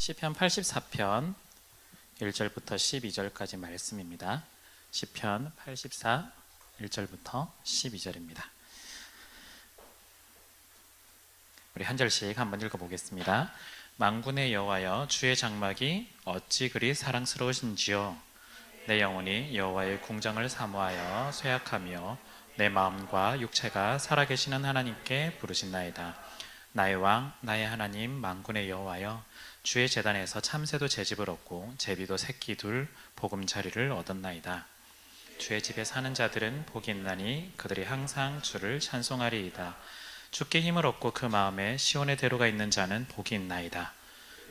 시편 84편 1절부터 12절까지 말씀입니다. 시편 84 1절부터 12절입니다. 우리 한 절씩 한번 읽어보겠습니다. 만군의 여호와여, 주의 장막이 어찌 그리 사랑스러우신지요. 내 영혼이 여호와의 궁정을 사모하여 쇠약하며 내 마음과 육체가 살아계시는 하나님께 부르신나이다. 나의 왕, 나의 하나님, 만군의 여호와여, 주의 제단에서 참새도 제집을 얻고 제비도 새끼 둘 보금자리를 얻었나이다. 주의 집에 사는 자들은 복이 있나니 그들이 항상 주를 찬송하리이다. 주께 힘을 얻고 그 마음에 시온의 대로가 있는 자는 복이 있나이다.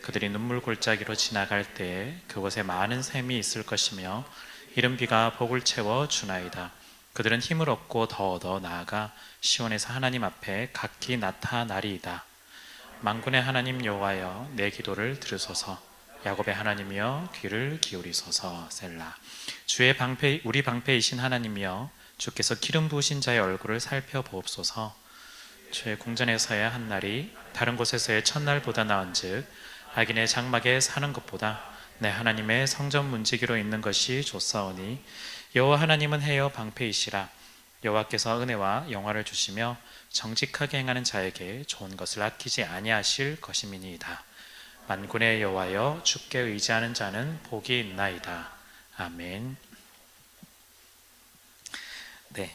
그들이 눈물 골짜기로 지나갈 때에 그곳에 많은 샘이 있을 것이며 이른 비가 복을 채워 주나이다. 그들은 힘을 얻고 더 얻어 나아가 시온에서 하나님 앞에 각기 나타나리이다. 만군의 하나님 여호와여, 내 기도를 들으소서. 야곱의 하나님이여, 귀를 기울이소서. 셀라. 주의 방패, 우리 방패이신 하나님이여, 주께서 기름 부으신 자의 얼굴을 살펴보옵소서. 주의 궁전에서의 한 날이 다른 곳에서의 첫날보다 나은즉 악인의 장막에 사는 것보다 내 하나님의 성전 문지기로 있는 것이 좋사오니, 여호와 하나님은 해여 방패이시라. 여호와께서 은혜와 영화를 주시며 정직하게 행하는 자에게 좋은 것을 아끼지 아니하실 것임이니이다. 만군의 여호와여, 주께 의지하는 자는 복이 있나이다. 아멘. 네,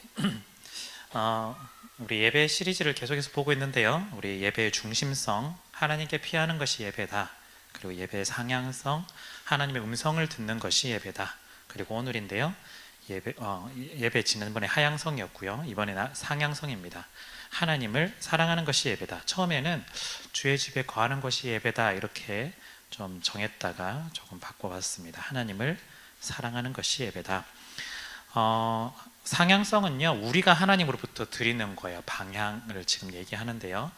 우리 예배 시리즈를 계속해서 보고 있는데요, 우리 예배의 중심성, 하나님께 피하는 것이 예배다. 그리고 예배의 상향성, 하나님의 음성을 듣는 것이 예배다. 그리고 오늘인데요, 예배 지난번에 하향성이었고요, 이번에는 상향성입니다. 하나님을 사랑하는 것이 예배다. 처음에는 주의 집에 거하는 것이 예배다 이렇게 좀 정했다가 조금 바꿔봤습니다. 하나님을 사랑하는 것이 예배다. 상향성은요, 우리가 하나님으로부터 드리는 거예요. 방향을 지금 얘기하는데요,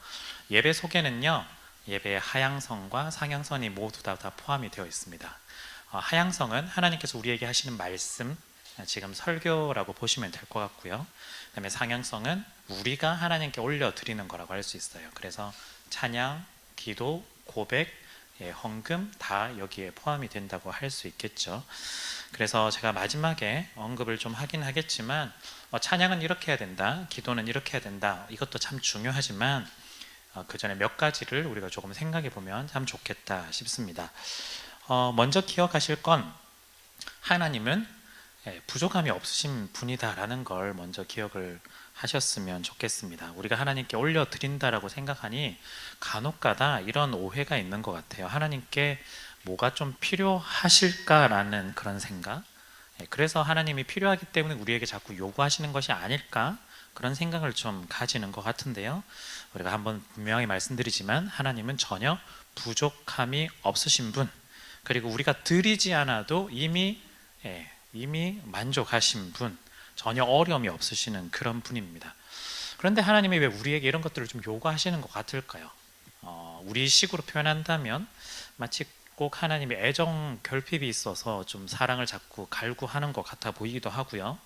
예배 속에는요, 예배의 하향성과 상향성이 모두 다 포함이 되어 있습니다. 하향성은 하나님께서 우리에게 하시는 말씀, 지금 설교라고 보시면 될 것 같고요. 그다음에 상향성은 우리가 하나님께 올려드리는 거라고 할 수 있어요. 그래서 찬양, 기도, 고백, 헌금 다 여기에 포함이 된다고 할 수 있겠죠. 그래서 제가 마지막에 언급을 좀 하긴 하겠지만, 찬양은 이렇게 해야 된다, 기도는 이렇게 해야 된다, 이것도 참 중요하지만 그 전에 몇 가지를 우리가 조금 생각해 보면 참 좋겠다 싶습니다. 먼저 기억하실 건, 하나님은 부족함이 없으신 분이다라는 걸 먼저 기억을 하셨으면 좋겠습니다. 우리가 하나님께 올려드린다라고 생각하니 간혹가다 이런 오해가 있는 것 같아요. 하나님께 뭐가 좀 필요하실까라는 그런 생각, 그래서 하나님이 필요하기 때문에 우리에게 자꾸 요구하시는 것이 아닐까, 그런 생각을 좀 가지는 것 같은데요, 우리가 한번 분명히 말씀드리지만 하나님은 전혀 부족함이 없으신 분, 그리고 우리가 드리지 않아도 이미 만족하신 분, 전혀 어려움이 없으시는 그런 분입니다. 그런데 하나님이 왜 우리에게 이런 것들을 좀 요구하시는 것 같을까요? 우리 식으로 표현한다면 마치 꼭 하나님의 애정 결핍이 있어서 좀 사랑을 자꾸 갈구하는 것 같아 보이기도 하고요,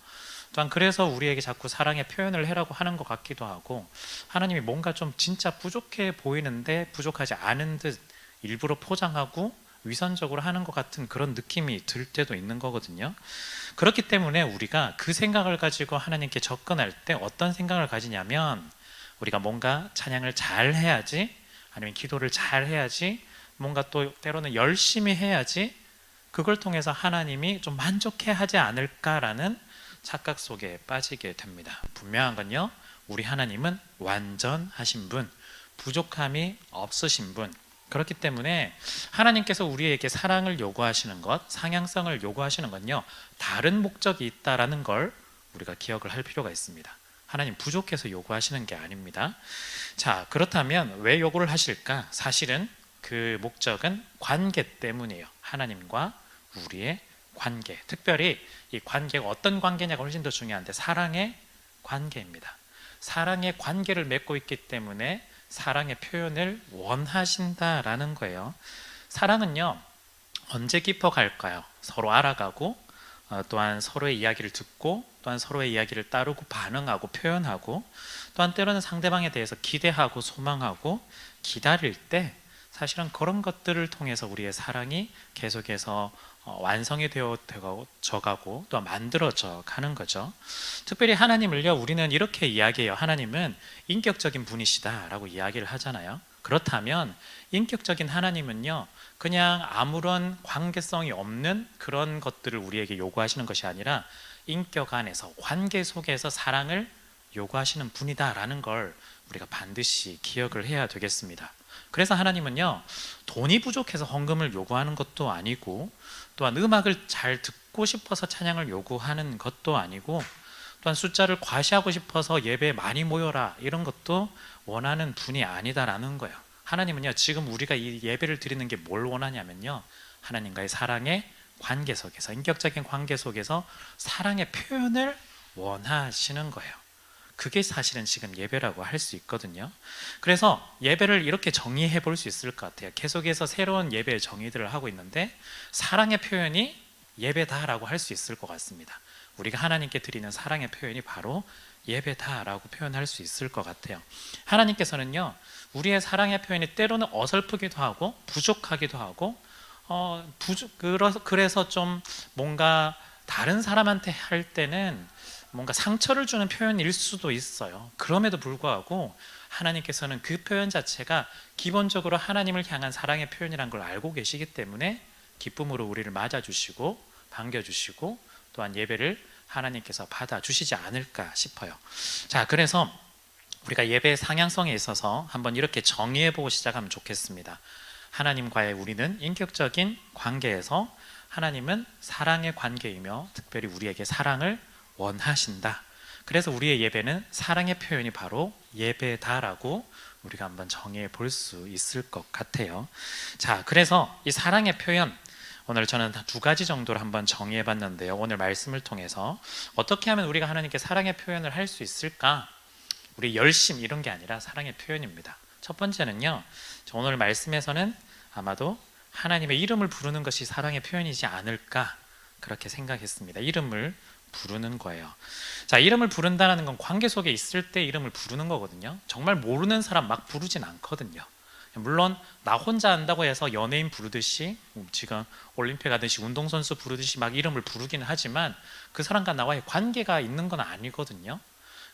또한 그래서 우리에게 자꾸 사랑의 표현을 해라고 하는 것 같기도 하고, 하나님이 뭔가 좀 진짜 부족해 보이는데 부족하지 않은 듯 일부러 포장하고 위선적으로 하는 것 같은 그런 느낌이 들 때도 있는 거거든요. 그렇기 때문에 우리가 그 생각을 가지고 하나님께 접근할 때 어떤 생각을 가지냐면, 우리가 뭔가 찬양을 잘 해야지, 아니면 기도를 잘 해야지, 뭔가 또 때로는 열심히 해야지 그걸 통해서 하나님이 좀 만족해 하지 않을까라는 착각 속에 빠지게 됩니다. 분명한 건요, 우리 하나님은 완전하신 분, 부족함이 없으신 분, 그렇기 때문에 하나님께서 우리에게 사랑을 요구하시는 것, 상향성을 요구하시는 건요, 다른 목적이 있다라는 걸 우리가 기억을 할 필요가 있습니다. 하나님 부족해서 요구하시는 게 아닙니다. 자, 그렇다면 왜 요구를 하실까? 사실은 그 목적은 관계 때문이에요. 하나님과 우리의 관계, 특별히 이 관계가 어떤 관계냐가 훨씬 더 중요한데, 사랑의 관계입니다. 사랑의 관계를 맺고 있기 때문에 사랑의 표현을 원하신다라는 거예요. 사랑은요, 언제 깊어갈까요? 서로 알아가고, 또한 서로의 이야기를 듣고, 또한 서로의 이야기를 따르고 반응하고 표현하고, 또한 때로는 상대방에 대해서 기대하고 소망하고 기다릴 때 사실은 그런 것들을 통해서 우리의 사랑이 계속해서 완성이 되어져가고 또 만들어져 가는 거죠. 특별히 하나님을요, 우리는 이렇게 이야기해요. 하나님은 인격적인 분이시다라고 이야기를 하잖아요. 그렇다면 인격적인 하나님은요, 그냥 아무런 관계성이 없는 그런 것들을 우리에게 요구하시는 것이 아니라 인격 안에서, 관계 속에서 사랑을 요구하시는 분이다라는 걸 우리가 반드시 기억을 해야 되겠습니다. 그래서 하나님은요, 돈이 부족해서 헌금을 요구하는 것도 아니고, 또한 음악을 잘 듣고 싶어서 찬양을 요구하는 것도 아니고, 또한 숫자를 과시하고 싶어서 예배에 많이 모여라 이런 것도 원하는 분이 아니다라는 거예요. 하나님은요, 지금 우리가 이 예배를 드리는 게 뭘 원하냐면요, 하나님과의 사랑의 관계 속에서, 인격적인 관계 속에서 사랑의 표현을 원하시는 거예요. 그게 사실은 지금 예배라고 할 수 있거든요. 그래서 예배를 이렇게 정의해 볼 수 있을 것 같아요. 계속해서 새로운 예배의 정의들을 하고 있는데, 사랑의 표현이 예배다라고 할 수 있을 것 같습니다. 우리가 하나님께 드리는 사랑의 표현이 바로 예배다라고 표현할 수 있을 것 같아요. 하나님께서는요, 우리의 사랑의 표현이 때로는 어설프기도 하고 부족하기도 하고, 그래서 좀 뭔가 다른 사람한테 할 때는 뭔가 상처를 주는 표현일 수도 있어요. 그럼에도 불구하고 하나님께서는 그 표현 자체가 기본적으로 하나님을 향한 사랑의 표현이라는 걸 알고 계시기 때문에 기쁨으로 우리를 맞아주시고 반겨주시고 또한 예배를 하나님께서 받아주시지 않을까 싶어요. 자, 그래서 우리가 예배의 상향성에 있어서 한번 이렇게 정의해보고 시작하면 좋겠습니다. 하나님과의 우리는 인격적인 관계에서 하나님은 사랑의 관계이며 특별히 우리에게 사랑을 원하신다. 그래서 우리의 예배는 사랑의 표현이 바로 예배다라고 우리가 한번 정의해 볼 수 있을 것 같아요. 자, 그래서 이 사랑의 표현, 오늘 저는 두 가지 정도로 한번 정의해 봤는데요. 오늘 말씀을 통해서 어떻게 하면 우리가 하나님께 사랑의 표현을 할 수 있을까? 우리 열심 이런 게 아니라 사랑의 표현입니다. 첫 번째는요, 오늘 말씀에서는 아마도 하나님의 이름을 부르는 것이 사랑의 표현이지 않을까 그렇게 생각했습니다. 이름을 부르는 거예요. 자, 이름을 부른다는 건 관계 속에 있을 때 이름을 부르는 거거든요. 정말 모르는 사람 막 부르진 않거든요. 물론 나 혼자 한다고 해서 연예인 부르듯이, 지금 올림픽 가듯이 운동선수 부르듯이 막 이름을 부르기는 하지만 그 사람과 나와의 관계가 있는 건 아니거든요.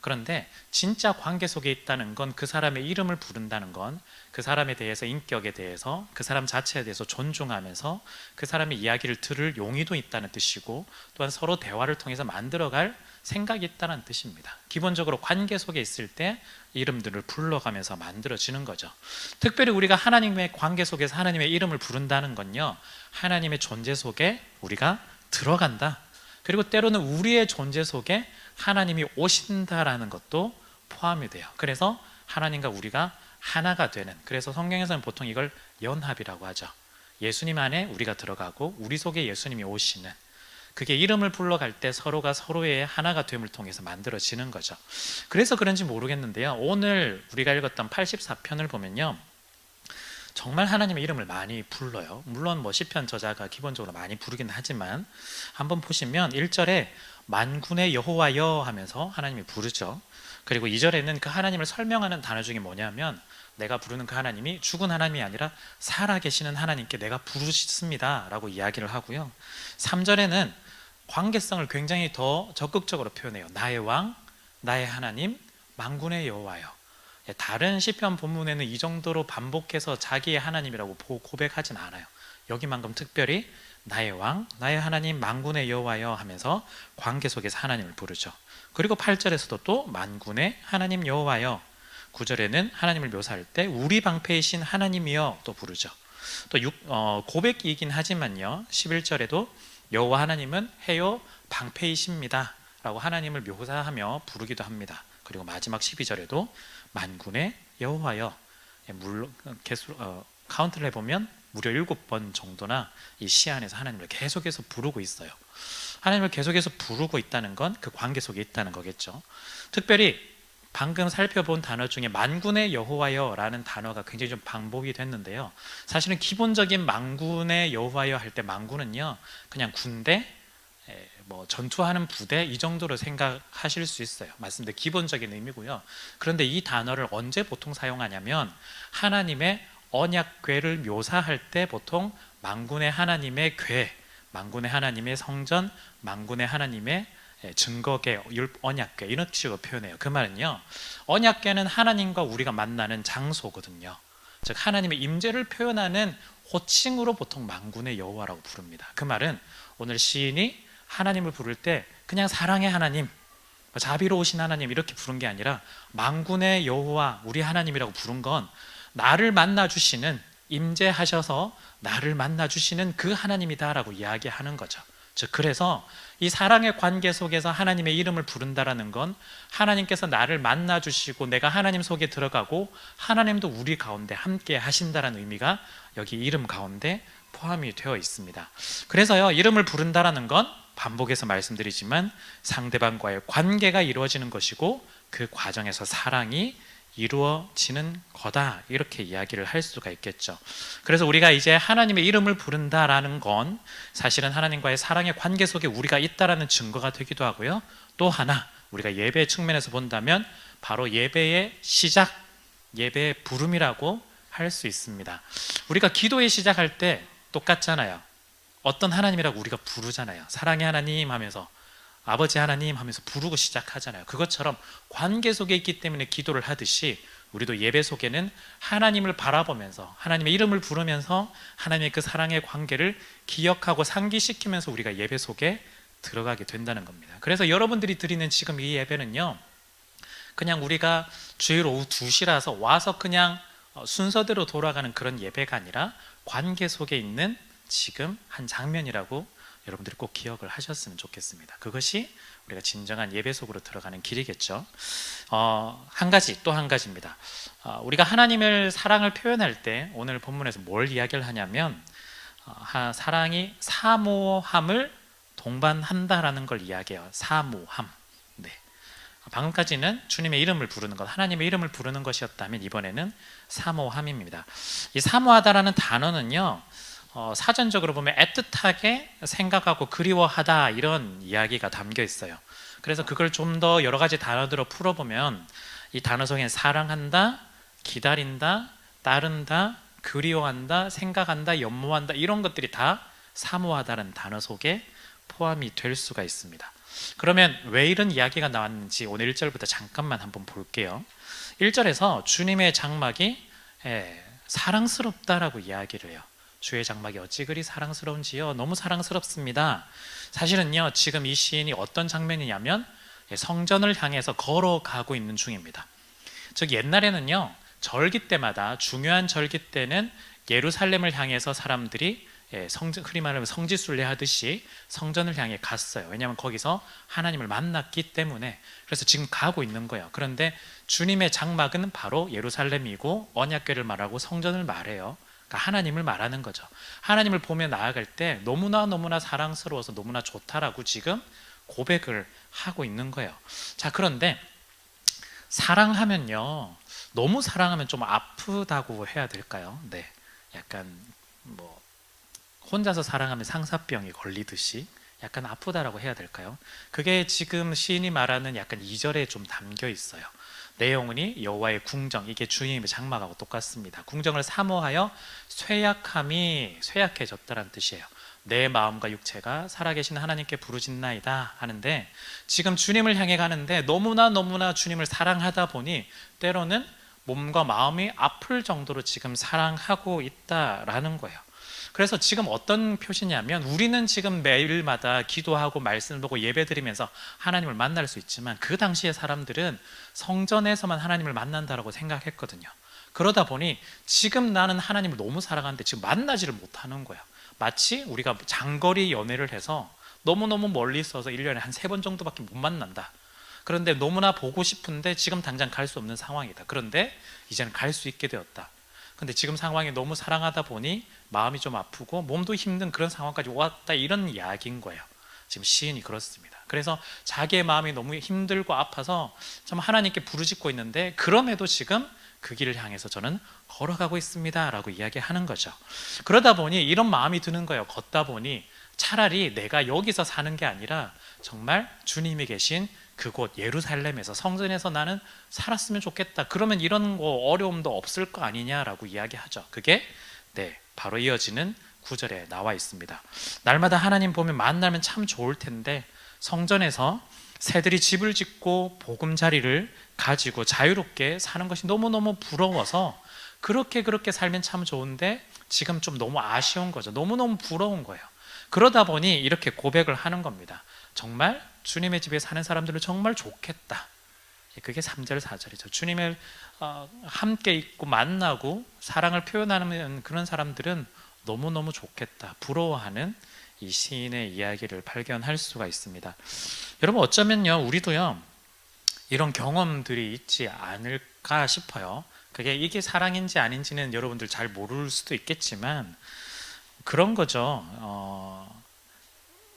그런데 진짜 관계 속에 있다는 건 그 사람의 이름을 부른다는 건 그 사람에 대해서, 인격에 대해서, 그 사람 자체에 대해서 존중하면서 그 사람의 이야기를 들을 용의도 있다는 뜻이고, 또한 서로 대화를 통해서 만들어갈 생각이 있다는 뜻입니다. 기본적으로 관계 속에 있을 때 이름들을 불러가면서 만들어지는 거죠. 특별히 우리가 하나님의 관계 속에서 하나님의 이름을 부른다는 건요, 하나님의 존재 속에 우리가 들어간다. 그리고 때로는 우리의 존재 속에 하나님이 오신다라는 것도 포함이 돼요. 그래서 하나님과 우리가 하나가 되는, 그래서 성경에서는 보통 이걸 연합이라고 하죠. 예수님 안에 우리가 들어가고 우리 속에 예수님이 오시는, 그게 이름을 불러갈 때 서로가 서로의 하나가 됨을 통해서 만들어지는 거죠. 그래서 그런지 모르겠는데요, 오늘 우리가 읽었던 84편을 보면요, 정말 하나님의 이름을 많이 불러요. 물론 뭐 시편 저자가 기본적으로 많이 부르긴 하지만 한번 보시면 1절에 만군의 여호와여 하면서 하나님이 부르죠. 그리고 2절에는 그 하나님을 설명하는 단어 중에 뭐냐면, 내가 부르는 그 하나님이 죽은 하나님이 아니라 살아계시는 하나님께 내가 부르십니다 라고 이야기를 하고요. 3절에는 관계성을 굉장히 더 적극적으로 표현해요. 나의 왕, 나의 하나님, 만군의 여호와여. 다른 시편 본문에는 이 정도로 반복해서 자기의 하나님이라고 고백하진 않아요. 여기만큼 특별히 나의 왕, 나의 하나님, 만군의 여호와여 하면서 관계 속에서 하나님을 부르죠. 그리고 8절에서도 또 만군의 하나님 여호와여, 9절에는 하나님을 묘사할 때 우리 방패이신 하나님이여 또 부르죠. 또 고백이긴 하지만요, 11절에도 여호와 하나님은 해요 방패이십니다 라고 하나님을 묘사하며 부르기도 합니다. 그리고 마지막 12절에도 만군의 여호와여, 물론 카운트를 해보면 무려 7번 정도나 이 시 안에서 하나님을 계속해서 부르고 있어요. 하나님을 계속해서 부르고 있다는 건 그 관계 속에 있다는 거겠죠. 특별히 방금 살펴본 단어 중에 만군의 여호와여 라는 단어가 굉장히 좀 반복이 됐는데요, 사실은 기본적인 만군의 여호와여 할 때 만군은요, 그냥 군대, 뭐 전투하는 부대 이 정도로 생각하실 수 있어요. 맞습니다. 기본적인 의미고요. 그런데 이 단어를 언제 보통 사용하냐면 하나님의 언약궤를 묘사할 때 보통 만군의 하나님의 궤, 만군의 하나님의 성전, 만군의 하나님의 증거궤, 언약궤 이런 식으로 표현해요. 그 말은요, 언약궤는 하나님과 우리가 만나는 장소거든요. 즉 하나님의 임재를 표현하는 호칭으로 보통 만군의 여호와라고 부릅니다. 그 말은 오늘 시인이 하나님을 부를 때 그냥 사랑의 하나님, 자비로우신 하나님 이렇게 부른 게 아니라 만군의 여호와 우리 하나님이라고 부른 건 나를 만나주시는, 임재하셔서 나를 만나주시는 그 하나님이다라고 이야기하는 거죠. 즉 그래서 이 사랑의 관계 속에서 하나님의 이름을 부른다라는 건 하나님께서 나를 만나주시고 내가 하나님 속에 들어가고 하나님도 우리 가운데 함께 하신다라는 의미가 여기 이름 가운데 포함이 되어 있습니다. 그래서요, 이름을 부른다라는 건 반복해서 말씀드리지만 상대방과의 관계가 이루어지는 것이고 그 과정에서 사랑이 이루어지는 거다, 이렇게 이야기를 할 수가 있겠죠. 그래서 우리가 이제 하나님의 이름을 부른다라는 건 사실은 하나님과의 사랑의 관계 속에 우리가 있다라는 증거가 되기도 하고요, 또 하나 우리가 예배 측면에서 본다면 바로 예배의 시작, 예배의 부름이라고 할 수 있습니다. 우리가 기도의 시작할 때 똑같잖아요. 어떤 하나님이라고 우리가 부르잖아요. 사랑의 하나님 하면서, 아버지 하나님 하면서 부르고 시작하잖아요. 그것처럼 관계 속에 있기 때문에 기도를 하듯이 우리도 예배 속에는 하나님을 바라보면서 하나님의 이름을 부르면서 하나님의 그 사랑의 관계를 기억하고 상기시키면서 우리가 예배 속에 들어가게 된다는 겁니다. 그래서 여러분들이 드리는 지금 이 예배는요, 그냥 우리가 주일 오후 2시라서 와서 그냥 순서대로 돌아가는 그런 예배가 아니라 관계 속에 있는 지금 한 장면이라고 여러분들이 꼭 기억을 하셨으면 좋겠습니다. 그것이 우리가 진정한 예배 속으로 들어가는 길이겠죠. 한 가지, 또 한 가지입니다. 우리가 하나님을 사랑을 표현할 때 오늘 본문에서 뭘 이야기를 하냐면 사랑이 사모함을 동반한다라는 걸 이야기해요. 사모함. 네. 방금까지는 주님의 이름을 부르는 것, 하나님의 이름을 부르는 것이었다면 이번에는 사모함입니다. 이 사모하다라는 단어는요, 사전적으로 보면 애틋하게 생각하고 그리워하다 이런 이야기가 담겨 있어요. 그래서 그걸 좀 더 여러 가지 단어들로 풀어보면 이 단어 속에 사랑한다, 기다린다, 따른다, 그리워한다, 생각한다, 연모한다 이런 것들이 다 사모하다는 단어 속에 포함이 될 수가 있습니다. 그러면 왜 이런 이야기가 나왔는지 오늘 1절부터 잠깐만 한번 볼게요. 1절에서 주님의 장막이 사랑스럽다라고 이야기를 해요. 주의 장막이 어찌 그리 사랑스러운지요. 너무 사랑스럽습니다. 사실은요, 지금 이 시인이 어떤 장면이냐면 성전을 향해서 걸어가고 있는 중입니다. 즉 옛날에는요, 절기 때마다, 중요한 절기 때는 예루살렘을 향해서 사람들이 흔히 말하면 성지순례 하듯이 성전을 향해 갔어요. 왜냐하면 거기서 하나님을 만났기 때문에. 그래서 지금 가고 있는 거예요. 그런데 주님의 장막은 바로 예루살렘이고 언약궤를 말하고 성전을 말해요. 그러니까 하나님을 말하는 거죠. 하나님을 보며 나아갈 때 너무나 사랑스러워서 너무나 좋다라고 지금 고백을 하고 있는 거예요. 자, 그런데 사랑하면요, 너무 사랑하면 좀 아프다고 해야 될까요? 네, 약간 혼자서 사랑하면 상사병이 걸리듯이 약간 아프다라고 해야 될까요? 그게 지금 시인이 말하는 약간 2절에 좀 담겨 있어요. 내용은 여호와의 궁정, 이게 주님의 장막하고 똑같습니다. 궁정을 사모하여 쇠약함이 쇠약해졌다는 뜻이에요. 내 마음과 육체가 살아계신 하나님께 부르짖나이다 하는데, 지금 주님을 향해 가는데 너무나 주님을 사랑하다 보니 때로는 몸과 마음이 아플 정도로 지금 사랑하고 있다라는 거예요. 그래서 지금 어떤 표시냐면, 우리는 지금 매일마다 기도하고 말씀을 보고 예배드리면서 하나님을 만날 수 있지만 그 당시의 사람들은 성전에서만 하나님을 만난다라고 생각했거든요. 그러다 보니 지금 나는 하나님을 너무 사랑하는데 지금 만나지를 못하는 거야. 마치 우리가 장거리 연애를 해서 너무너무 멀리 있어서 1년에 한 3번 정도밖에 못 만난다. 그런데 너무나 보고 싶은데 지금 당장 갈 수 없는 상황이다. 그런데 이제는 갈 수 있게 되었다. 근데 지금 상황이 너무 사랑하다 보니 마음이 좀 아프고 몸도 힘든 그런 상황까지 왔다, 이런 이야기인 거예요. 지금 시인이 그렇습니다. 그래서 자기의 마음이 너무 힘들고 아파서 참 하나님께 부르짖고 있는데, 그럼에도 지금 그 길을 향해서 저는 걸어가고 있습니다 라고 이야기하는 거죠. 그러다 보니 이런 마음이 드는 거예요. 걷다 보니 차라리 내가 여기서 사는 게 아니라 정말 주님이 계신 그곳 예루살렘에서 성전에서 나는 살았으면 좋겠다. 그러면 이런 거 어려움도 없을 거 아니냐라고 이야기하죠. 그게 바로 이어지는 9절에 나와 있습니다. 날마다 하나님 보면 만나면 참 좋을 텐데 성전에서 새들이 집을 짓고 보금자리를 가지고 자유롭게 사는 것이 너무너무 부러워서 그렇게 살면 참 좋은데 지금 좀 너무 아쉬운 거죠. 너무너무 부러운 거예요. 그러다 보니 이렇게 고백을 하는 겁니다. 정말 주님의 집에 사는 사람들은 정말 좋겠다. 그게 3절 4절이죠. 주님을 함께 있고 만나고 사랑을 표현하는 그런 사람들은 너무너무 좋겠다, 부러워하는 이 시인의 이야기를 발견할 수가 있습니다. 여러분, 어쩌면요 우리도요 이런 경험들이 있지 않을까 싶어요. 이게 사랑인지 아닌지는 여러분들 잘 모를 수도 있겠지만 그런 거죠.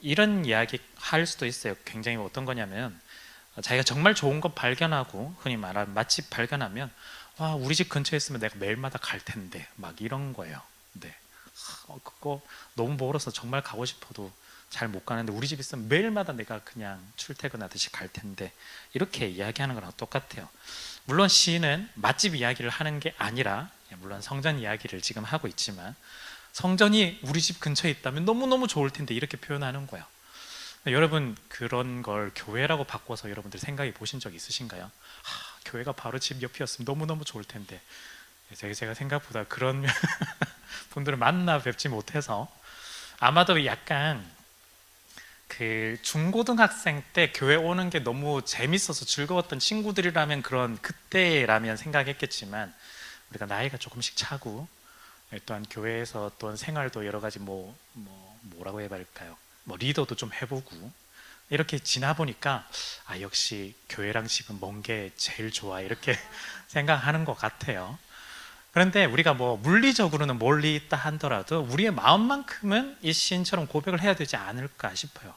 이런 이야기 할 수도 있어요. 굉장히 어떤 거냐면 자기가 정말 좋은 것 발견하고 흔히 말하는 맛집 발견하면 와, 우리 집 근처에 있으면 내가 매일마다 갈 텐데 막 이런 거예요. 네. 그거 너무 멀어서 정말 가고 싶어도 잘 못 가는데 우리 집 있으면 매일마다 내가 그냥 출퇴근하듯이 갈 텐데 이렇게 이야기하는 거랑 똑같아요. 물론 시인은 맛집 이야기를 하는 게 아니라 물론 성전 이야기를 지금 하고 있지만 성전이 우리 집 근처에 있다면 너무너무 좋을 텐데 이렇게 표현하는 거예요. 여러분 그런 걸 교회라고 바꿔서 여러분들 생각해 보신 적 있으신가요? 교회가 바로 집 옆이었으면 너무너무 좋을 텐데 제가 생각보다 그런 분들을 만나 뵙지 못해서 아마도 약간 그 중고등학생 때 교회 오는 게 너무 재밌어서 즐거웠던 친구들이라면 그때라면 생각했겠지만 우리가 나이가 조금씩 차고 또한 교회에서 또한 생활도 여러 가지 뭐라고 해야 할까요? 리더도 좀 해보고 이렇게 지나 보니까 역시 교회랑 집은 먼 게 제일 좋아 이렇게 생각하는 것 같아요. 그런데 우리가 물리적으로는 멀리 있다 하더라도 우리의 마음만큼은 이 시인처럼 고백을 해야 되지 않을까 싶어요.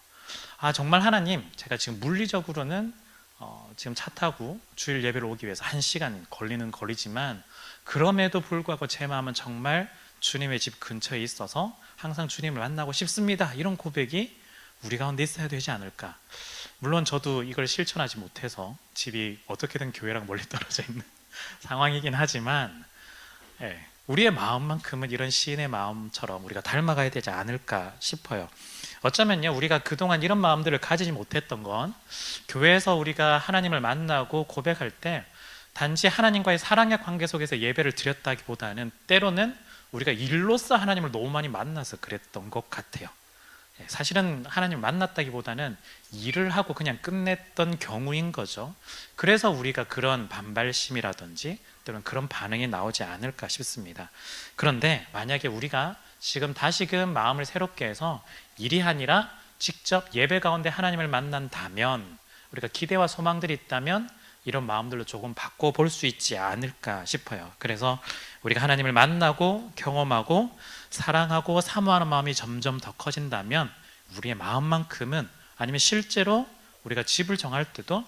정말 하나님, 제가 지금 물리적으로는 지금 차 타고 주일 예배를 오기 위해서 1시간 걸리는 거리지만 그럼에도 불구하고 제 마음은 정말 주님의 집 근처에 있어서 항상 주님을 만나고 싶습니다. 이런 고백이 우리 가운데 있어야 되지 않을까. 물론 저도 이걸 실천하지 못해서 집이 어떻게든 교회랑 멀리 떨어져 있는 상황이긴 하지만 우리의 마음만큼은 이런 시인의 마음처럼 우리가 닮아가야 되지 않을까 싶어요. 어쩌면요 우리가 그동안 이런 마음들을 가지지 못했던 건 교회에서 우리가 하나님을 만나고 고백할 때 단지 하나님과의 사랑의 관계 속에서 예배를 드렸다기보다는 때로는 우리가 일로서 하나님을 너무 많이 만나서 그랬던 것 같아요. 사실은 하나님을 만났다기보다는 일을 하고 그냥 끝냈던 경우인 거죠. 그래서 우리가 그런 반발심이라든지 또는 그런 반응이 나오지 않을까 싶습니다. 그런데 만약에 우리가 지금 다시금 마음을 새롭게 해서 일이 아니라 직접 예배 가운데 하나님을 만난다면 우리가 기대와 소망들이 있다면 이런 마음들로 조금 바꿔볼 수 있지 않을까 싶어요. 그래서 우리가 하나님을 만나고 경험하고 사랑하고 사모하는 마음이 점점 더 커진다면 우리의 마음만큼은 아니면 실제로 우리가 집을 정할 때도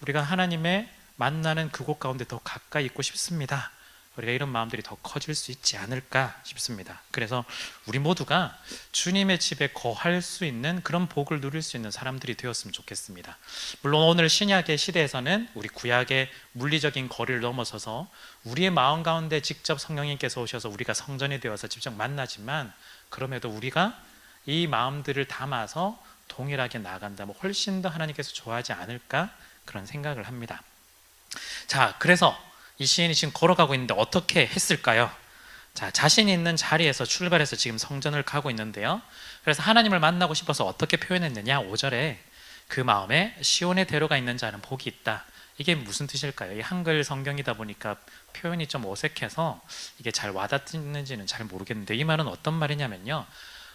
우리가 하나님의 만나는 그곳 가운데 더 가까이 있고 싶습니다. 우리가 이런 마음들이 더 커질 수 있지 않을까 싶습니다. 그래서 우리 모두가 주님의 집에 거할 수 있는 그런 복을 누릴 수 있는 사람들이 되었으면 좋겠습니다. 물론 오늘 신약의 시대에서는 우리 구약의 물리적인 거리를 넘어서서 우리의 마음 가운데 직접 성령님께서 오셔서 우리가 성전이 되어서 직접 만나지만 그럼에도 우리가 이 마음들을 담아서 동일하게 나아간다면 훨씬 더 하나님께서 좋아하지 않을까 그런 생각을 합니다. 자, 그래서 이 시인이 지금 걸어가고 있는데 어떻게 했을까요? 자, 자신이 있는 자리에서 출발해서 지금 성전을 가고 있는데요. 그래서 하나님을 만나고 싶어서 어떻게 표현했느냐? 5절에 그 마음에 시온의 대로가 있는 자는 복이 있다. 이게 무슨 뜻일까요? 이 한글 성경이다 보니까 표현이 좀 어색해서 이게 잘 와닿는지는 잘 모르겠는데 이 말은 어떤 말이냐면요.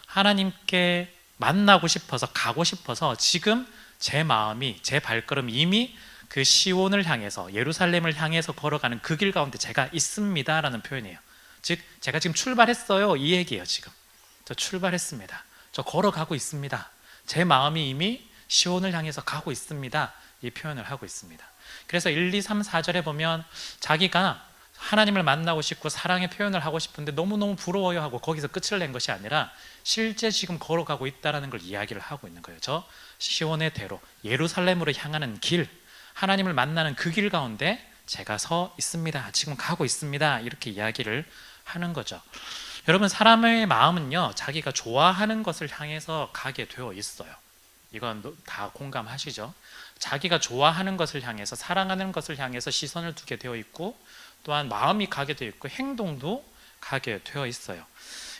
하나님께 만나고 싶어서 가고 싶어서 지금 제 마음이 제 발걸음이 이미 그 시온을 향해서 예루살렘을 향해서 걸어가는 그 길 가운데 제가 있습니다 라는 표현이에요. 즉 제가 지금 출발했어요 이 얘기예요. 지금 저 출발했습니다. 저 걸어가고 있습니다. 제 마음이 이미 시온을 향해서 가고 있습니다. 이 표현을 하고 있습니다. 그래서 1, 2, 3, 4절에 보면 자기가 하나님을 만나고 싶고 사랑의 표현을 하고 싶은데 너무너무 부러워요 하고 거기서 끝을 낸 것이 아니라 실제 지금 걸어가고 있다는 걸 이야기를 하고 있는 거예요. 저 시온의 대로 예루살렘으로 향하는 길, 하나님을 만나는 그 길 가운데 제가 서 있습니다. 지금 가고 있습니다. 이렇게 이야기를 하는 거죠. 여러분, 사람의 마음은요, 자기가 좋아하는 것을 향해서 가게 되어 있어요. 이건 다 공감하시죠? 자기가 좋아하는 것을 향해서, 사랑하는 것을 향해서 시선을 두게 되어 있고, 또한 마음이 가게 되어 있고 행동도 가게 되어 있어요.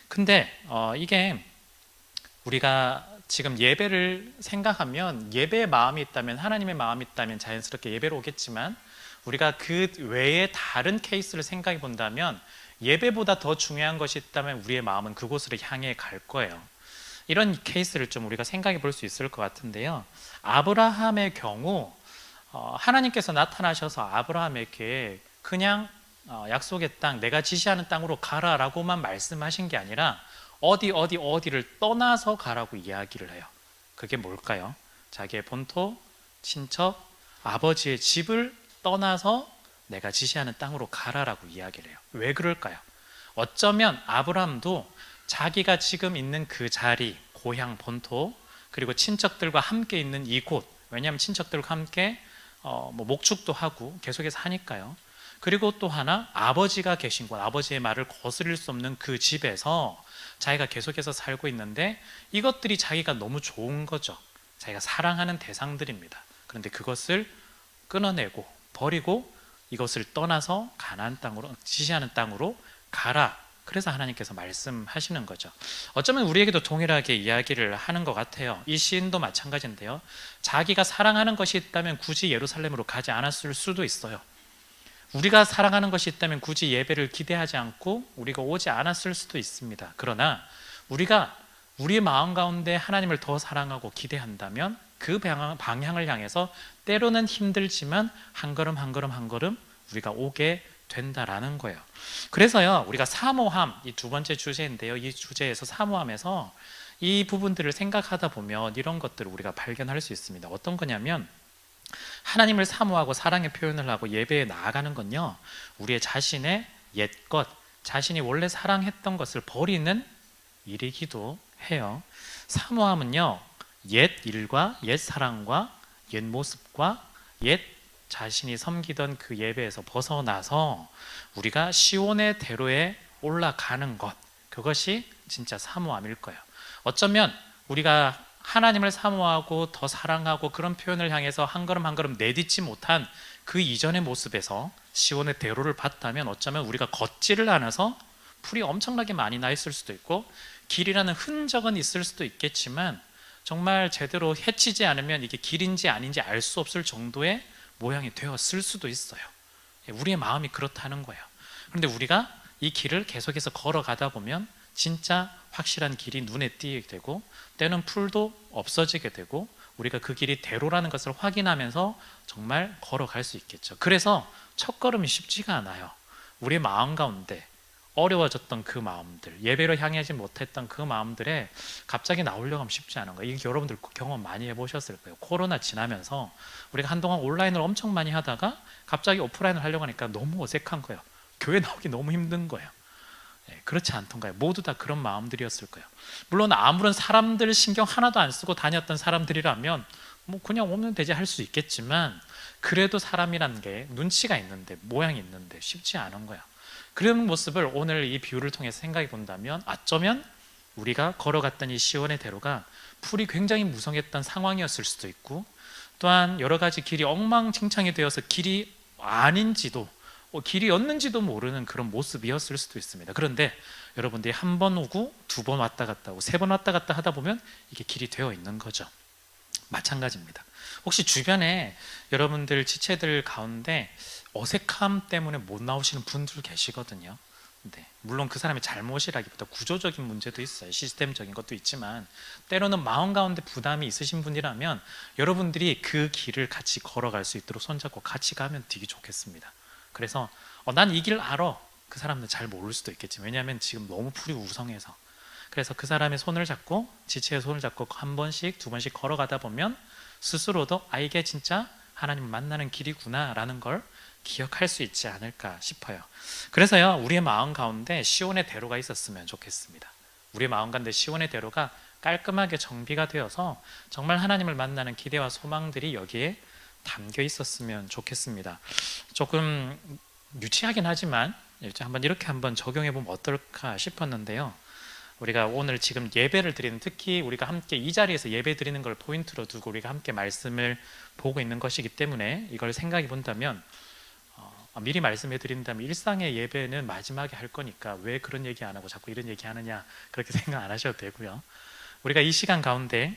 근데 이게 우리가 지금 예배를 생각하면, 예배의 마음이 있다면, 하나님의 마음이 있다면 자연스럽게 예배로 오겠지만, 우리가 그 외에 다른 케이스를 생각해 본다면 예배보다 더 중요한 것이 있다면 우리의 마음은 그곳으로 향해 갈 거예요. 이런 케이스를 좀 우리가 생각해 볼 수 있을 것 같은데요, 아브라함의 경우 하나님께서 나타나셔서 아브라함에게 그냥 약속의 땅, 내가 지시하는 땅으로 가라라고만 말씀하신 게 아니라 어디를 떠나서 가라고 이야기를 해요. 그게 뭘까요? 자기의 본토, 친척, 아버지의 집을 떠나서 내가 지시하는 땅으로 가라라고 이야기를 해요. 왜 그럴까요? 어쩌면 아브라함도 자기가 지금 있는 그 자리, 고향, 본토, 그리고 친척들과 함께 있는 이곳, 왜냐하면 친척들과 함께 목축도 하고 계속해서 하니까요. 그리고 또 하나, 아버지가 계신 곳, 아버지의 말을 거스릴 수 없는 그 집에서 자기가 계속해서 살고 있는데, 이것들이 자기가 너무 좋은 거죠. 자기가 사랑하는 대상들입니다. 그런데 그것을 끊어내고 버리고 이것을 떠나서 가나안 땅으로, 지시하는 땅으로 가라. 그래서 하나님께서 말씀하시는 거죠. 어쩌면 우리에게도 동일하게 이야기를 하는 것 같아요. 이 시인도 마찬가지인데요, 자기가 사랑하는 것이 있다면 굳이 예루살렘으로 가지 않았을 수도 있어요. 우리가 사랑하는 것이 있다면 굳이 예배를 기대하지 않고 우리가 오지 않았을 수도 있습니다. 그러나 우리가 우리의 마음 가운데 하나님을 더 사랑하고 기대한다면 그 방향을 향해서 때로는 힘들지만 한 걸음 한 걸음 한 걸음 우리가 오게 된다라는 거예요. 그래서요, 우리가 사모함, 이 두 번째 주제인데요, 이 주제에서 사모함에서 이 부분들을 생각하다 보면 이런 것들을 우리가 발견할 수 있습니다. 어떤 거냐면, 하나님을 사모하고 사랑의 표현을 하고 예배에 나아가는 건요, 우리의 자신의 옛것, 자신이 원래 사랑했던 것을 버리는 일이기도 해요. 사모함은요, 옛 일과 옛 사랑과 옛 모습과 옛 자신이 섬기던 그 예배에서 벗어나서 우리가 시온의 대로에 올라가는 것, 그것이 진짜 사모함일 거예요. 어쩌면 우리가 하나님을 사모하고 더 사랑하고 그런 표현을 향해서 한 걸음 한 걸음 내딛지 못한 그 이전의 모습에서 시온의 대로를 봤다면, 어쩌면 우리가 걷지를 않아서 풀이 엄청나게 많이 나 있을 수도 있고 길이라는 흔적은 있을 수도 있겠지만, 정말 제대로 해치지 않으면 이게 길인지 아닌지 알 수 없을 정도의 모양이 되었을 수도 있어요. 우리의 마음이 그렇다는 거예요. 그런데 우리가 이 길을 계속해서 걸어가다 보면 진짜 확실한 길이 눈에 띄게 되고, 때는 풀도 없어지게 되고, 우리가 그 길이 대로라는 것을 확인하면서 정말 걸어갈 수 있겠죠. 그래서 첫걸음이 쉽지가 않아요. 우리의 마음 가운데 어려워졌던 그 마음들, 예배로 향하지 못했던 그 마음들에 갑자기 나오려고 하면 쉽지 않은 거예요. 이게 여러분들 경험 많이 해보셨을 거예요. 코로나 지나면서 우리가 한동안 온라인을 엄청 많이 하다가 갑자기 오프라인을 하려고 하니까 너무 어색한 거예요. 교회 나오기 너무 힘든 거예요. 그렇지 않던가요? 모두 다 그런 마음들이었을 거예요. 물론 아무런 사람들 신경 하나도 안 쓰고 다녔던 사람들이라면 뭐 그냥 오면 되지 할 수 있겠지만, 그래도 사람이라는 게 눈치가 있는데, 모양이 있는데 쉽지 않은 거야. 그런 모습을 오늘 이 비유를 통해서 생각해 본다면, 어쩌면 우리가 걸어갔던 이 시온의 대로가 풀이 굉장히 무성했던 상황이었을 수도 있고, 또한 여러 가지 길이 엉망진창이 되어서 길이 아닌지도 길이었는지도 모르는 그런 모습이었을 수도 있습니다. 그런데 여러분들이 한 번 오고 두 번 왔다 갔다 하고 세 번 왔다 갔다 하다 보면 이게 길이 되어 있는 거죠. 마찬가지입니다. 혹시 주변에 여러분들 지체들 가운데 어색함 때문에 못 나오시는 분들 계시거든요. 네, 물론 그 사람의 잘못이라기보다 구조적인 문제도 있어요. 시스템적인 것도 있지만, 때로는 마음 가운데 부담이 있으신 분이라면 여러분들이 그 길을 같이 걸어갈 수 있도록 손잡고 같이 가면 되게 좋겠습니다. 그래서 난 이 길 알아. 그 사람은 잘 모를 수도 있겠지만, 왜냐하면 지금 너무 풀이 우성해서. 그래서 그 사람의 손을 잡고, 지체의 손을 잡고 한 번씩 두 번씩 걸어가다 보면 스스로도 이게 진짜 하나님 만나는 길이구나 라는 걸 기억할 수 있지 않을까 싶어요. 그래서요, 우리의 마음 가운데 시온의 대로가 있었으면 좋겠습니다. 우리의 마음 가운데 시온의 대로가 깔끔하게 정비가 되어서 정말 하나님을 만나는 기대와 소망들이 여기에 담겨 있었으면 좋겠습니다. 조금 유치하긴 하지만 한번 이렇게 한번 적용해 보면 어떨까 싶었는데요. 우리가 오늘 지금 예배를 드리는, 특히 우리가 함께 이 자리에서 예배 드리는 걸 포인트로 두고 우리가 함께 말씀을 보고 있는 것이기 때문에 이걸 생각해 본다면, 미리 말씀해 드린다면 일상의 예배는 마지막에 할 거니까 왜 그런 얘기 안 하고 자꾸 이런 얘기 하느냐, 그렇게 생각 안 하셔도 되고요. 우리가 이 시간 가운데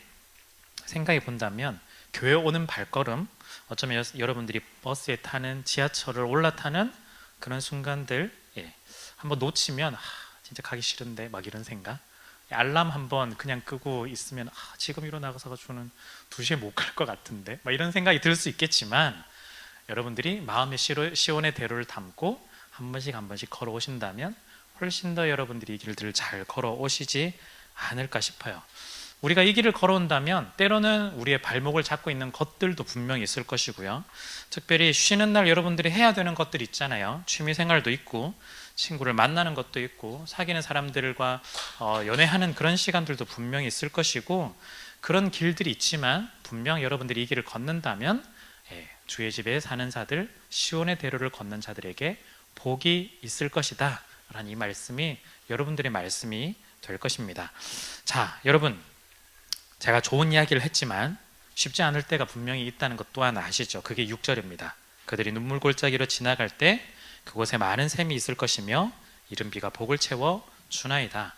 생각해 본다면 교회 오는 발걸음, 어쩌면 여러분들이 버스에 타는, 지하철을 올라타는 그런 순간들, 한번 놓치면 진짜 가기 싫은데 막 이런 생각, 알람 한번 그냥 끄고 있으면 지금 일어나서 저는 2시에 못 갈 것 같은데 막 이런 생각이 들 수 있겠지만, 여러분들이 마음의 시온의 대로를 담고 한 번씩 걸어오신다면 훨씬 더 여러분들이 이 길들을 잘 걸어오시지 않을까 싶어요. 우리가 이 길을 걸어온다면 때로는 우리의 발목을 잡고 있는 것들도 분명히 있을 것이고요. 특별히 쉬는 날 여러분들이 해야 되는 것들 있잖아요. 취미생활도 있고 친구를 만나는 것도 있고 사귀는 사람들과 연애하는 그런 시간들도 분명히 있을 것이고, 그런 길들이 있지만 분명 여러분들이 이 길을 걷는다면 주의 집에 사는 자들, 시온의 대로를 걷는 자들에게 복이 있을 것이다 라는 이 말씀이 여러분들의 말씀이 될 것입니다. 자, 여러분, 제가 좋은 이야기를 했지만 쉽지 않을 때가 분명히 있다는 것 또한 아시죠? 그게 6절입니다. 그들이 눈물 골짜기로 지나갈 때 그곳에 많은 샘이 있을 것이며 이른 비가 복을 채워 주나이다.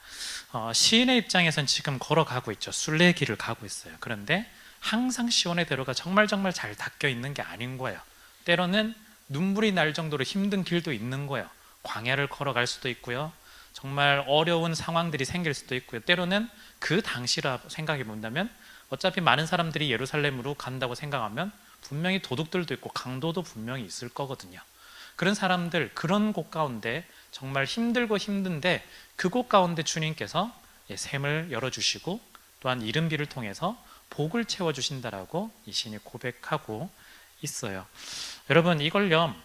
시인의 입장에선 지금 걸어가고 있죠. 순례의 길을 가고 있어요. 그런데 항상 시온의 대로가 정말 잘 닦여 있는 게 아닌 거예요. 때로는 눈물이 날 정도로 힘든 길도 있는 거예요. 광야를 걸어갈 수도 있고요. 정말 어려운 상황들이 생길 수도 있고요. 때로는 그 당시라 생각해 본다면 어차피 많은 사람들이 예루살렘으로 간다고 생각하면 분명히 도둑들도 있고 강도도 분명히 있을 거거든요. 그런 사람들, 그런 곳 가운데 정말 힘들고 힘든데 그곳 가운데 주님께서 샘을 열어주시고 또한 이른 비를 통해서 복을 채워주신다라고 이 시인이 고백하고 있어요. 여러분, 이걸요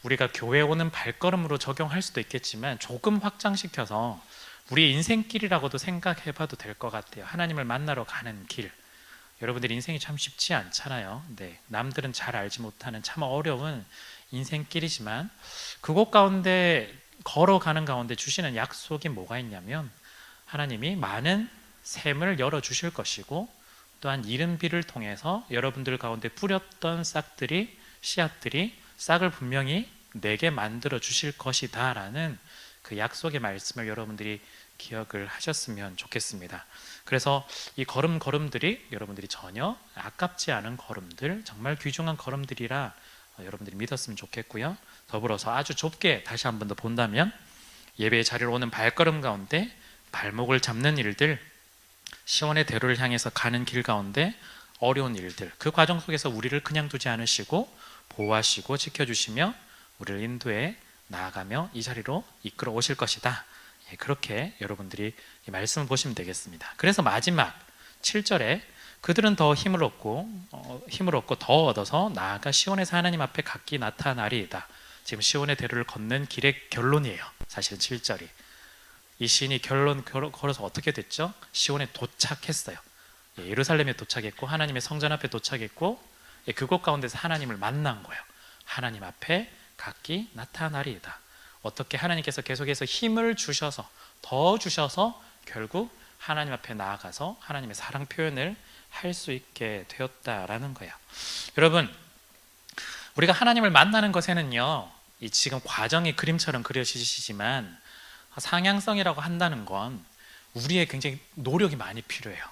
우리가 교회 오는 발걸음으로 적용할 수도 있겠지만 조금 확장시켜서 우리의 인생길이라고도 생각해 봐도 될 것 같아요. 하나님을 만나러 가는 길, 여러분들 인생이 참 쉽지 않잖아요. 남들은 잘 알지 못하는 참 어려운 인생길이지만 그곳 가운데 걸어가는 가운데 주시는 약속이 뭐가 있냐면 하나님이 많은 샘을 열어주실 것이고 또한 이른 비를 통해서 여러분들 가운데 뿌렸던 싹들이, 씨앗들이 싹을 분명히 내게 만들어 주실 것이다 라는 그 약속의 말씀을 여러분들이 기억을 하셨으면 좋겠습니다. 그래서 이 걸음들이 여러분들이 전혀 아깝지 않은 걸음들, 정말 귀중한 걸음들이라 여러분들이 믿었으면 좋겠고요. 더불어서 아주 좁게 다시 한 번 더 본다면 예배의 자리로 오는 발걸음 가운데 발목을 잡는 일들, 시온의 대로를 향해서 가는 길 가운데 어려운 일들, 그 과정 속에서 우리를 그냥 두지 않으시고 보호하시고 지켜주시며 우리를 인도해 나아가며 이 자리로 이끌어 오실 것이다. 그렇게 여러분들이 이 말씀을 보시면 되겠습니다. 그래서 마지막 7절에 그들은 더 힘을 얻고 더 얻어서 나아가 시온에서 하나님 앞에 각기 나타나리이다. 지금 시온의 대로를 걷는 길의 결론이에요. 사실은 7절이 이 시인이 걸어서 어떻게 됐죠? 시온에 도착했어요. 예루살렘에 도착했고 하나님의 성전 앞에 도착했고 그곳 가운데서 하나님을 만난 거예요. 하나님 앞에 각기 나타나리이다. 어떻게 하나님께서 계속해서 힘을 주셔서 더 주셔서 결국 하나님 앞에 나아가서 하나님의 사랑 표현을 할 수 있게 되었다라는 거예요. 여러분, 우리가 하나님을 만나는 것에는요 이 지금 과정이 그림처럼 그려지시지만 상향성이라고 한다는 건 우리의 굉장히 노력이 많이 필요해요.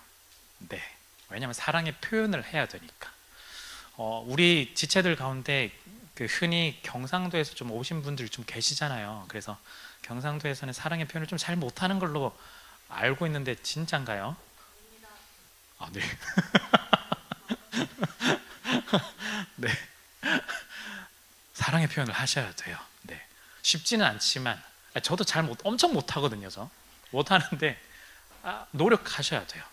왜냐하면 사랑의 표현을 해야 되니까. 우리 지체들 가운데 흔히 경상도에서 좀 오신 분들이 좀 계시잖아요. 그래서 경상도에서는 사랑의 표현을 좀 잘 못하는 걸로 알고 있는데 진짠가요? 네. 네. 사랑의 표현을 하셔야 돼요. 쉽지는 않지만 저도 엄청 못하거든요. 저 못하는데 노력하셔야 돼요.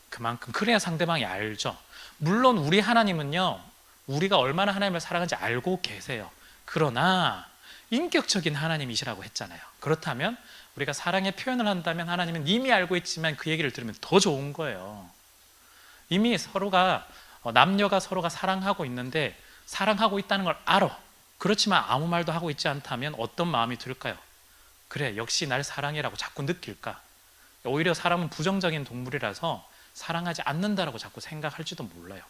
그만큼 그래야 상대방이 알죠. 물론 우리 하나님은요 우리가 얼마나 하나님을 사랑하는지 알고 계세요. 그러나 인격적인 하나님이시라고 했잖아요. 그렇다면 우리가 사랑의 표현을 한다면 하나님은 이미 알고 있지만 그 얘기를 들으면 더 좋은 거예요. 이미 서로가 남녀가 서로가 사랑하고 있는데 사랑하고 있다는 걸 알아. 그렇지만 아무 말도 하고 있지 않다면 어떤 마음이 들까요? 그래, 역시 날 사랑해라고 자꾸 느낄까? 오히려 사람은 부정적인 동물이라서 사랑하지 않는다라고 자꾸 생각할지도 몰라요.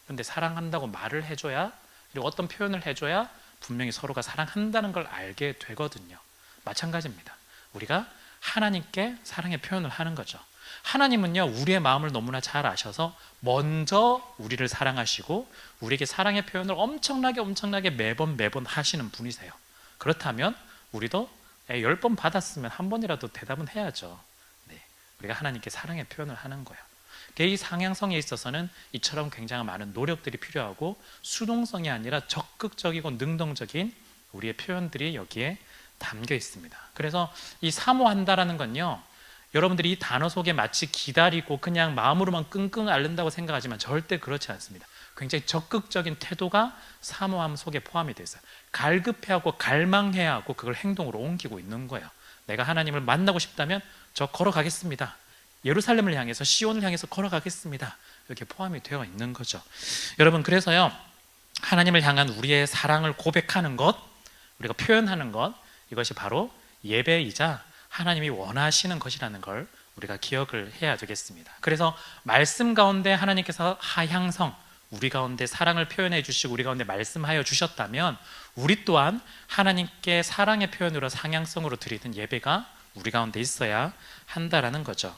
근데 사랑한다고 말을 해줘야, 그리고 어떤 표현을 해줘야 분명히 서로가 사랑한다는 걸 알게 되거든요. 마찬가지입니다. 우리가 하나님께 사랑의 표현을 하는 거죠. 하나님은요, 우리의 마음을 너무나 잘 아셔서 먼저 우리를 사랑하시고 우리에게 사랑의 표현을 엄청나게 매번 하시는 분이세요. 그렇다면 우리도 10번 받았으면 한 번이라도 대답은 해야죠. 네, 우리가 하나님께 사랑의 표현을 하는 거예요. 이 상향성에 있어서는 이처럼 굉장히 많은 노력들이 필요하고 수동성이 아니라 적극적이고 능동적인 우리의 표현들이 여기에 담겨 있습니다. 그래서 이 사모한다라는 건요, 여러분들이 이 단어 속에 마치 기다리고 그냥 마음으로만 끙끙 앓는다고 생각하지만 절대 그렇지 않습니다. 굉장히 적극적인 태도가 사모함 속에 포함이 되어 있어요. 갈급해하고 갈망해하고 그걸 행동으로 옮기고 있는 거예요. 내가 하나님을 만나고 싶다면 저 걸어가겠습니다. 예루살렘을 향해서, 시온을 향해서 걸어가겠습니다. 이렇게 포함이 되어 있는 거죠. 여러분, 그래서요, 하나님을 향한 우리의 사랑을 고백하는 것, 우리가 표현하는 것, 이것이 바로 예배이자 하나님이 원하시는 것이라는 걸 우리가 기억을 해야 되겠습니다. 그래서 말씀 가운데 하나님께서 하향성, 우리 가운데 사랑을 표현해 주시고 우리 가운데 말씀하여 주셨다면 우리 또한 하나님께 사랑의 표현으로 상향성으로 드리는 예배가 우리 가운데 있어야 한다라는 거죠.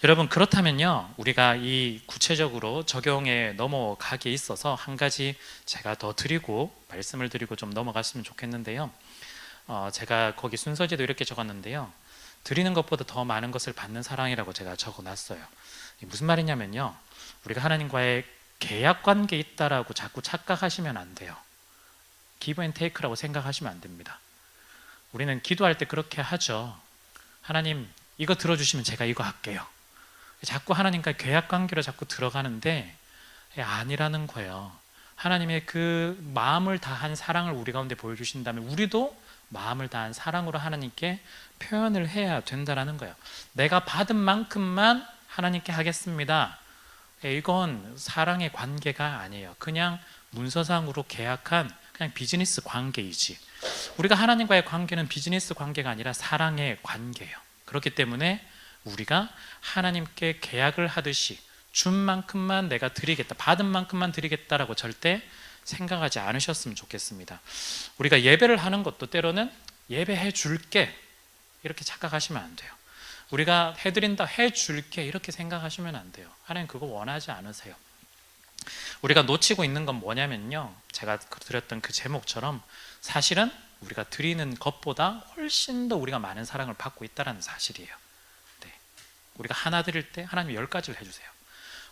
여러분, 그렇다면요, 우리가 이 구체적으로 적용에 넘어가기에 있어서 한 가지 제가 더 드리고 말씀을 드리고 좀 넘어갔으면 좋겠는데요. 제가 거기 순서지도 이렇게 적었는데요, 드리는 것보다 더 많은 것을 받는 사랑이라고 제가 적어놨어요. 무슨 말이냐면요, 우리가 하나님과의 계약 관계에 있다라고 자꾸 착각하시면 안 돼요. 기브 앤 테이크라고 생각하시면 안 됩니다. 우리는 기도할 때 그렇게 하죠. 하나님, 이거 들어주시면 제가 이거 할게요. 자꾸 하나님과 계약 관계로 자꾸 들어가는데 아니라는 거예요. 하나님의 그 마음을 다한 사랑을 우리 가운데 보여주신다면 우리도 마음을 다한 사랑으로 하나님께 표현을 해야 된다는 거예요. 내가 받은 만큼만 하나님께 하겠습니다. 이건 사랑의 관계가 아니에요. 그냥 문서상으로 계약한 그냥 비즈니스 관계이지, 우리가 하나님과의 관계는 비즈니스 관계가 아니라 사랑의 관계예요. 그렇기 때문에 우리가 하나님께 계약을 하듯이 준 만큼만 내가 드리겠다, 받은 만큼만 드리겠다라고 절대 생각하지 않으셨으면 좋겠습니다. 우리가 예배를 하는 것도 때로는 예배해 줄게 이렇게 착각하시면 안 돼요. 우리가 해드린다, 해줄게 이렇게 생각하시면 안 돼요. 하나님 그거 원하지 않으세요. 우리가 놓치고 있는 건 뭐냐면요, 제가 드렸던 그 제목처럼 사실은 우리가 드리는 것보다 훨씬 더 우리가 많은 사랑을 받고 있다는 사실이에요. 네. 우리가 하나 드릴 때 하나님 10가지를 해주세요.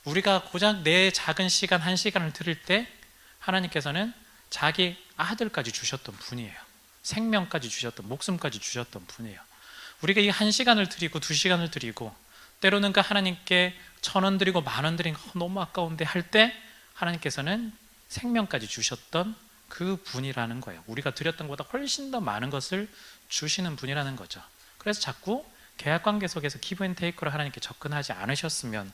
우리가 고작 내 작은 시간 1시간을 드릴 때 하나님께서는 자기 아들까지 주셨던 분이에요. 생명까지 주셨던, 목숨까지 주셨던 분이에요. 우리가 이 1시간을 드리고 2시간을 드리고 때로는 그 하나님께 1,000원 드리고 10,000원 드리고 너무 아까운데 할 때 하나님께서는 생명까지 주셨던 그 분이라는 거예요. 우리가 드렸던 것보다 훨씬 더 많은 것을 주시는 분이라는 거죠. 그래서 자꾸 계약관계 속에서 기브 앤 테이크로 하나님께 접근하지 않으셨으면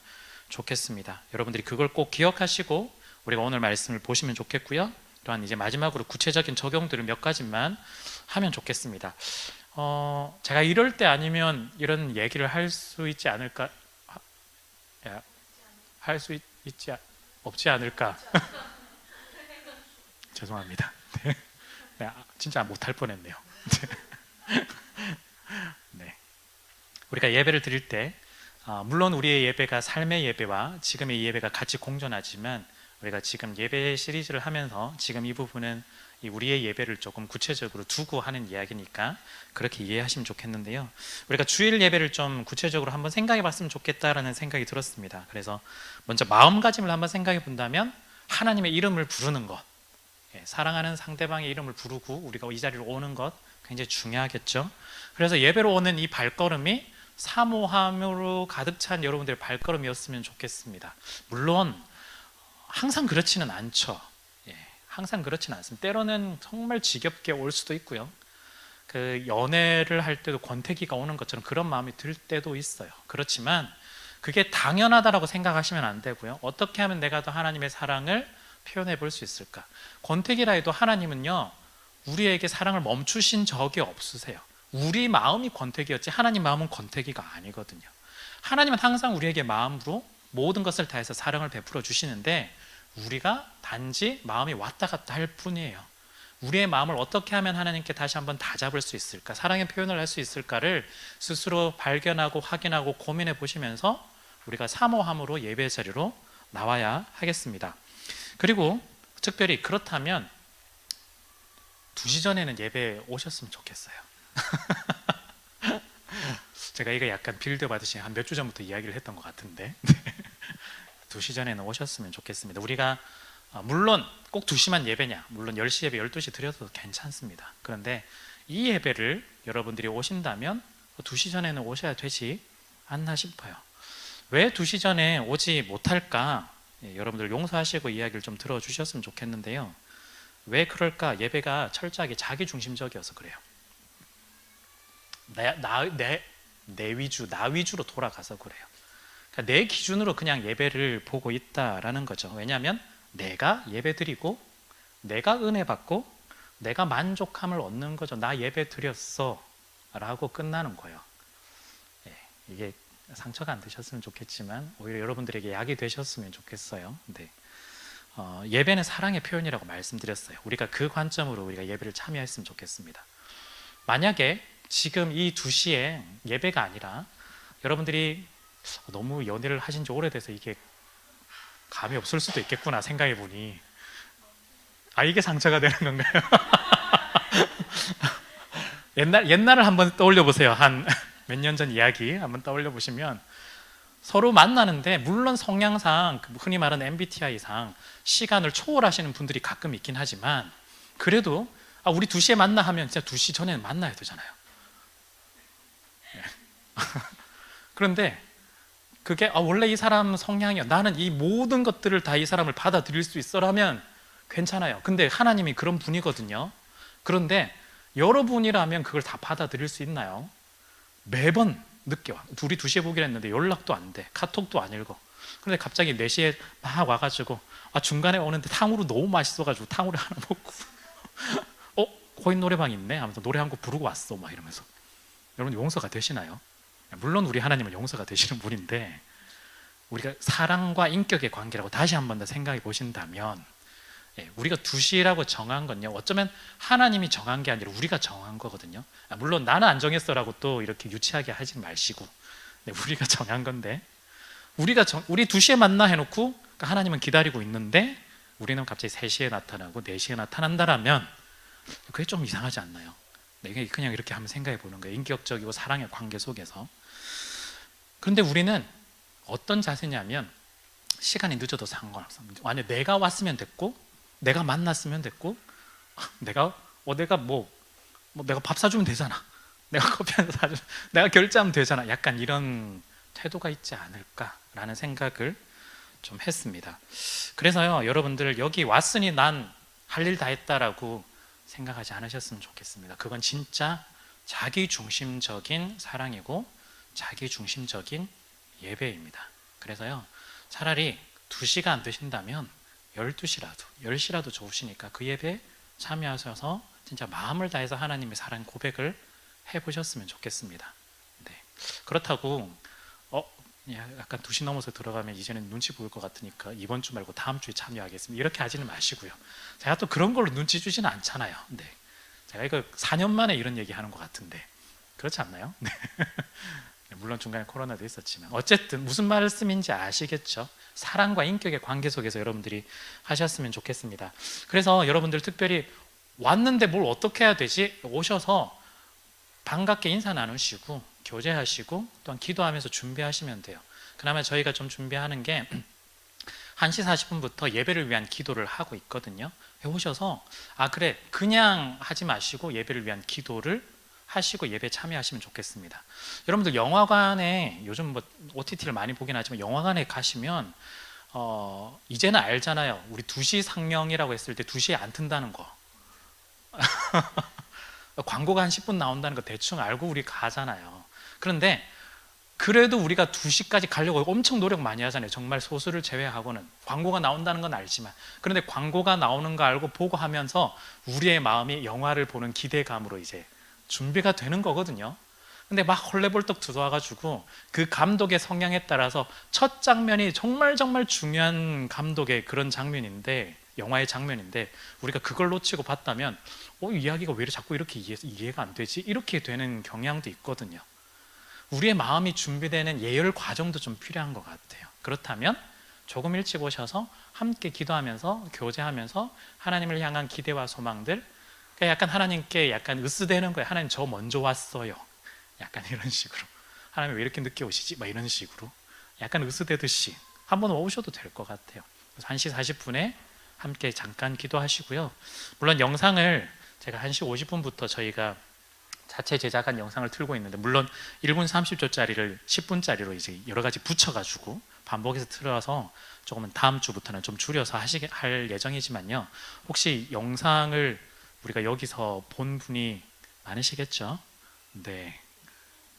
좋겠습니다. 여러분들이 그걸 꼭 기억하시고 우리가 오늘 말씀을 보시면 좋겠고요. 또한 이제 마지막으로 구체적인 적용들을 몇 가지만 하면 좋겠습니다. 제가 이럴 때 아니면 이런 얘기를 할 수 있지 않을까? 할 수 있지 없지 않을까? 죄송합니다. 네, 진짜 못할 뻔했네요. 네. 우리가 예배를 드릴 때 물론 우리의 예배가 삶의 예배와 지금의 예배가 같이 공존하지만 우리가 지금 예배 시리즈를 하면서 지금 이 부분은 우리의 예배를 조금 구체적으로 두고 하는 이야기니까 그렇게 이해하시면 좋겠는데요. 우리가 주일 예배를 좀 구체적으로 한번 생각해 봤으면 좋겠다라는 생각이 들었습니다. 그래서 먼저 마음가짐을 한번 생각해 본다면 하나님의 이름을 부르는 것, 사랑하는 상대방의 이름을 부르고 우리가 이 자리로 오는 것 굉장히 중요하겠죠. 그래서 예배로 오는 이 발걸음이 사모함으로 가득 찬 여러분들의 발걸음이었으면 좋겠습니다. 물론 항상 그렇지는 않죠. 항상 그렇지는 않습니다. 때로는 정말 지겹게 올 수도 있고요. 그 연애를 할 때도 권태기가 오는 것처럼 그런 마음이 들 때도 있어요. 그렇지만 그게 당연하다라고 생각하시면 안 되고요. 어떻게 하면 내가 더 하나님의 사랑을 표현해 볼 수 있을까? 권태기라 해도 하나님은요, 우리에게 사랑을 멈추신 적이 없으세요. 우리 마음이 권태기였지 하나님 마음은 권태기가 아니거든요. 하나님은 항상 우리에게 마음으로 모든 것을 다해서 사랑을 베풀어 주시는데 우리가 단지 마음이 왔다 갔다 할 뿐이에요. 우리의 마음을 어떻게 하면 하나님께 다시 한번 다잡을 수 있을까, 사랑의 표현을 할 수 있을까를 스스로 발견하고 확인하고 고민해 보시면서 우리가 사모함으로 예배 자리로 나와야 하겠습니다. 그리고 특별히 그렇다면 2시 전에는 예배 오셨으면 좋겠어요. 제가 이거 약간 빌드 받으신 한 몇 주 전부터 이야기를 했던 것 같은데 2시 전에는 오셨으면 좋겠습니다. 우리가 물론 꼭 2시만 예배냐, 물론 10시 예배 12시 드려도 괜찮습니다. 그런데 이 예배를 여러분들이 오신다면 2시 전에는 오셔야 되지 않나 싶어요. 왜 2시 전에 오지 못할까? 여러분들 용서하시고 이야기를 좀 들어주셨으면 좋겠는데요. 왜 그럴까? 예배가 철저하게 자기중심적이어서 그래요. 내 위주, 나 위주로 돌아가서 그래요. 그러니까 내 기준으로 그냥 예배를 보고 있다라는 거죠. 왜냐하면 내가 예배 드리고 내가 은혜 받고 내가 만족함을 얻는 거죠. 나 예배 드렸어 라고 끝나는 거예요. 이게 상처가 안 되셨으면 좋겠지만 오히려 여러분들에게 약이 되셨으면 좋겠어요. 네. 예배는 사랑의 표현이라고 말씀드렸어요. 우리가 그 관점으로 우리가 예배를 참여했으면 좋겠습니다. 만약에 지금 이 2시에 예배가 아니라 여러분들이 너무 연애를 하신 지 오래돼서 이게 감이 없을 수도 있겠구나 생각해 보니 이게 상처가 되는 건가요? 옛날을 한번 떠올려 보세요. 한 몇 년 전 이야기 한번 떠올려 보시면 서로 만나는데 물론 성향상 흔히 말하는 MBTI상 시간을 초월하시는 분들이 가끔 있긴 하지만 그래도 우리 2시에 만나 하면 진짜 2시 전에는 만나야 되잖아요. 그런데 그게 원래 이 사람 성향이야, 나는 이 모든 것들을 다 이 사람을 받아들일 수 있어라면 괜찮아요. 근데 하나님이 그런 분이거든요. 그런데 여러분이라면 그걸 다 받아들일 수 있나요? 매번 늦게 와. 둘이 2시에 보기로 했는데 연락도 안 돼, 카톡도 안 읽어. 그런데 갑자기 4시에 막 와가지고 중간에 오는데 탕후루 너무 맛있어가지고 탕후루 하나 먹고 코인 노래방 있네 하면서 노래 한 곡 부르고 왔어 막 이러면서. 여러분 용서가 되시나요? 물론 우리 하나님은 용서가 되시는 분인데 우리가 사랑과 인격의 관계라고 다시 한 번 더 생각해 보신다면 우리가 2시라고 정한 건요, 어쩌면 하나님이 정한 게 아니라 우리가 정한 거거든요. 물론 나는 안 정했어라고 또 이렇게 유치하게 하지 마시고 우리가 정한 건데 우리 2시에 만나 해놓고 하나님은 기다리고 있는데 우리는 갑자기 3시에 나타나고 4시에 나타난다라면 그게 좀 이상하지 않나요? 이게 그냥 이렇게 한번 생각해 보는 거예요. 인격적이고 사랑의 관계 속에서. 그런데 우리는 어떤 자세냐면 시간이 늦어도 상관없습니다. 만약 내가 왔으면 됐고 내가 만났으면 됐고 내가 내가 밥 사주면 되잖아, 내가 커피 한 잔 사주면 내가 결제하면 되잖아, 약간 이런 태도가 있지 않을까라는 생각을 좀 했습니다. 그래서요, 여러분들 여기 왔으니 난 할 일 다 했다라고 생각하지 않으셨으면 좋겠습니다. 그건 진짜 자기중심적인 사랑이고 자기중심적인 예배입니다. 그래서요, 차라리 2시가 안 되신다면 12시라도 10시라도 좋으시니까 그 예배에 참여하셔서 진짜 마음을 다해서 하나님의 사랑 고백을 해보셨으면 좋겠습니다. 네. 그렇다고 약간 2시 넘어서 들어가면 이제는 눈치 보일 것 같으니까 이번 주 말고 다음 주에 참여하겠습니다, 이렇게 하지는 마시고요. 제가 또 그런 걸로 눈치 주지는 않잖아요. 네. 제가 이거 4년 만에 이런 얘기 하는 것 같은데 그렇지 않나요? 네. 물론 중간에 코로나도 있었지만 어쨌든 무슨 말씀인지 아시겠죠? 사랑과 인격의 관계 속에서 여러분들이 하셨으면 좋겠습니다. 그래서 여러분들 특별히 왔는데 뭘 어떻게 해야 되지? 오셔서 반갑게 인사 나누시고 교제하시고 또한 기도하면서 준비하시면 돼요. 그나마 저희가 좀 준비하는 게 1시 40분부터 예배를 위한 기도를 하고 있거든요. 오셔서 그래 그냥 하지 마시고 예배를 위한 기도를 하시고 예배 참여하시면 좋겠습니다. 여러분들 영화관에 요즘 OTT를 많이 보긴 하지만 영화관에 가시면 이제는 알잖아요. 우리 2시 상영이라고 했을 때 2시에 안 튼다는 거. 광고가 한 10분 나온다는 거 대충 알고 우리 가잖아요. 그런데 그래도 우리가 2시까지 가려고 엄청 노력 많이 하잖아요. 정말 소수를 제외하고는. 광고가 나온다는 건 알지만. 그런데 광고가 나오는 거 알고 보고 하면서 우리의 마음이 영화를 보는 기대감으로 이제 준비가 되는 거거든요. 근데 막 헐레벌떡 들어와가지고 그 감독의 성향에 따라서 첫 장면이 정말 정말 중요한 감독의 그런 장면인데, 영화의 장면인데 우리가 그걸 놓치고 봤다면 이야기가 왜 자꾸 이렇게 이해가 안 되지? 이렇게 되는 경향도 있거든요. 우리의 마음이 준비되는 예열 과정도 좀 필요한 것 같아요. 그렇다면 조금 일찍 오셔서 함께 기도하면서 교제하면서 하나님을 향한 기대와 소망들, 그러니까 약간 하나님께 약간 으스대는 거예요. 하나님 저 먼저 왔어요. 약간 이런 식으로. 하나님 왜 이렇게 늦게 오시지? 막 이런 식으로 약간 으스대듯이 한번 오셔도 될 것 같아요. 그래서 1시 40분에 함께 잠깐 기도하시고요. 물론 영상을 제가 1시 50분부터 저희가 자체 제작한 영상을 틀고 있는데, 물론 1분 30초짜리를 10분짜리로 이제 여러 가지 붙여가지고 반복해서 틀어서 조금은 다음 주부터는 좀 줄여서 할 예정이지만요. 혹시 영상을 우리가 여기서 본 분이 많으시겠죠? 네.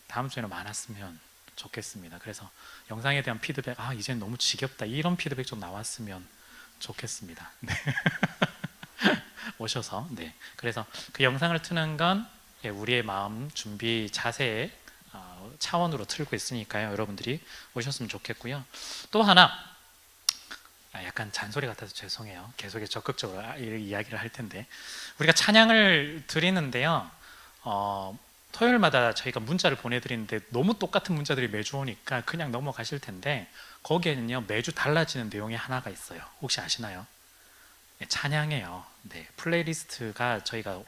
다음 주에는 많았으면 좋겠습니다. 그래서 영상에 대한 피드백, 이제는 너무 지겹다, 이런 피드백 좀 나왔으면 좋겠습니다. 네. 오셔서. 네. 그래서 그 영상을 트는 건 우리의 마음 준비 자세의 차원으로 틀고 있으니까요. 여러분들이 오셨으면 좋겠고요. 또 하나, 약간 잔소리 같아서 죄송해요. 계속 적극적으로 이야기를 할 텐데, 우리가 찬양을 드리는데요. 토요일마다 저희가 문자를 보내드리는데 너무 똑같은 문자들이 매주 오니까 그냥 넘어가실 텐데, 거기에는요 매주 달라지는 내용이 하나가 있어요. 혹시 아시나요? 네, 찬양이에요. 네, 플레이리스트가 저희가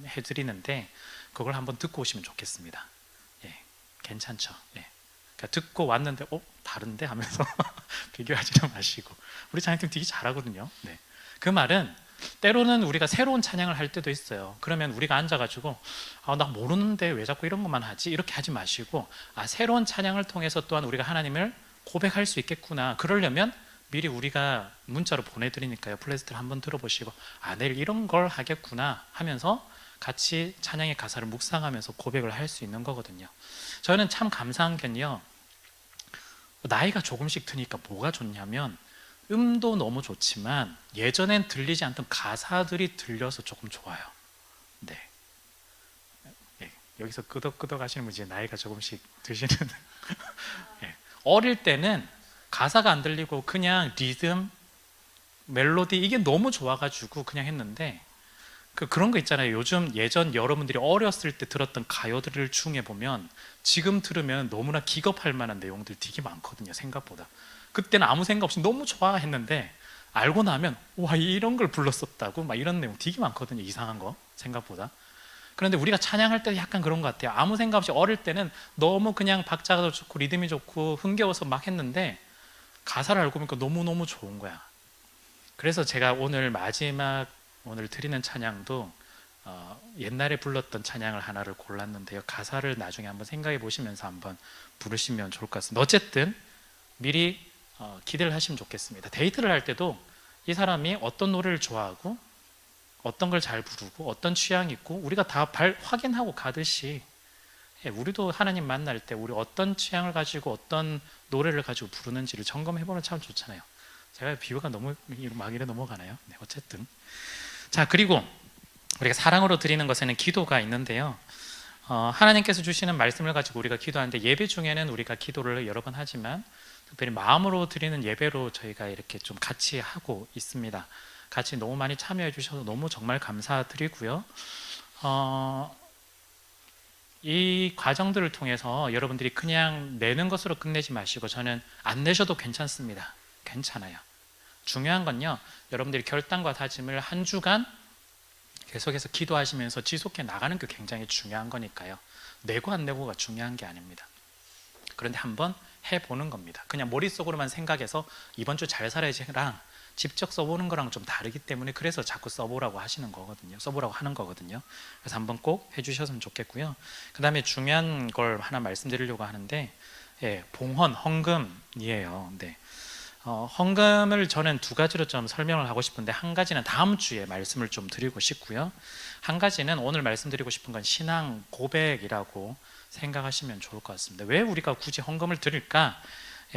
해드리는데 그걸 한번 듣고 오시면 좋겠습니다. 예, 괜찮죠? 예. 그러니까 듣고 왔는데 다른데 하면서 비교하지는 마시고. 우리 찬양팀 되게 잘하거든요. 네. 그 말은 때로는 우리가 새로운 찬양을 할 때도 있어요. 그러면 우리가 앉아가지고 나 모르는데 왜 자꾸 이런 것만 하지? 이렇게 하지 마시고, 새로운 찬양을 통해서 또한 우리가 하나님을 고백할 수 있겠구나. 그러려면 미리 우리가 문자로 보내드리니까요. 플레이리스트를 한번 들어보시고 내일 이런 걸 하겠구나 하면서 같이 찬양의 가사를 묵상하면서 고백을 할 수 있는 거거든요. 저는 참 감사한 게요, 나이가 조금씩 드니까 뭐가 좋냐면 음도 너무 좋지만 예전엔 들리지 않던 가사들이 들려서 조금 좋아요. 네. 네. 여기서 끄덕끄덕 하시는 분 이제 나이가 조금씩 드시는 네. 어릴 때는 가사가 안 들리고 그냥 리듬, 멜로디 이게 너무 좋아가지고 그냥 했는데, 그런 거 있잖아요. 요즘 예전 여러분들이 어렸을 때 들었던 가요들 중에 보면 지금 들으면 너무나 기겁할 만한 내용들 되게 많거든요. 생각보다. 그때는 아무 생각 없이 너무 좋아했는데 알고 나면 와, 이런 걸 불렀었다고 막 이런 내용 되게 많거든요. 이상한 거 생각보다. 그런데 우리가 찬양할 때 약간 그런 것 같아요. 아무 생각 없이 어릴 때는 너무 그냥 박자가 좋고 리듬이 좋고 흥겨워서 막 했는데 가사를 알고 보니까 너무너무 좋은 거야. 그래서 제가 오늘 오늘 드리는 찬양도 옛날에 불렀던 찬양을 하나를 골랐는데요. 가사를 나중에 한번 생각해 보시면서 한번 부르시면 좋을 것 같습니다. 어쨌든 미리 기대를 하시면 좋겠습니다. 데이트를 할 때도 이 사람이 어떤 노래를 좋아하고 어떤 걸 잘 부르고 어떤 취향이 있고 우리가 다 확인하고 가듯이, 우리도 하나님 만날 때 우리 어떤 취향을 가지고 어떤 노래를 가지고 부르는지를 점검해보면 참 좋잖아요. 제가 비유가 너무 막 이래 넘어가나요? 네, 어쨌든. 자, 그리고 우리가 사랑으로 드리는 것에는 기도가 있는데요. 하나님께서 주시는 말씀을 가지고 우리가 기도하는데, 예배 중에는 우리가 기도를 여러 번 하지만 특별히 마음으로 드리는 예배로 저희가 이렇게 좀 같이 하고 있습니다. 같이 너무 많이 참여해 주셔서 너무 정말 감사드리고요. 이 과정들을 통해서 여러분들이 그냥 내는 것으로 끝내지 마시고, 저는 안 내셔도 괜찮습니다. 괜찮아요. 중요한 건요, 여러분들이 결단과 다짐을 한 주간 계속해서 기도하시면서 지속해 나가는 게 굉장히 중요한 거니까요. 내고 안 내고가 중요한 게 아닙니다. 그런데 한번 해보는 겁니다. 그냥 머릿속으로만 생각해서 이번 주 잘 살아야지랑 직접 써보는 거랑 좀 다르기 때문에, 그래서 자꾸 써보라고 하시는 거거든요. 써보라고 하는 거거든요. 그래서 한번 꼭 해주셨으면 좋겠고요. 그 다음에 중요한 걸 하나 말씀드리려고 하는데, 봉헌, 헌금이에요. 네. 헌금을 저는 두 가지로 좀 설명을 하고 싶은데, 한 가지는 다음 주에 말씀을 좀 드리고 싶고요. 한 가지는 오늘 말씀드리고 싶은 건 신앙 고백이라고 생각하시면 좋을 것 같습니다. 왜 우리가 굳이 헌금을 드릴까?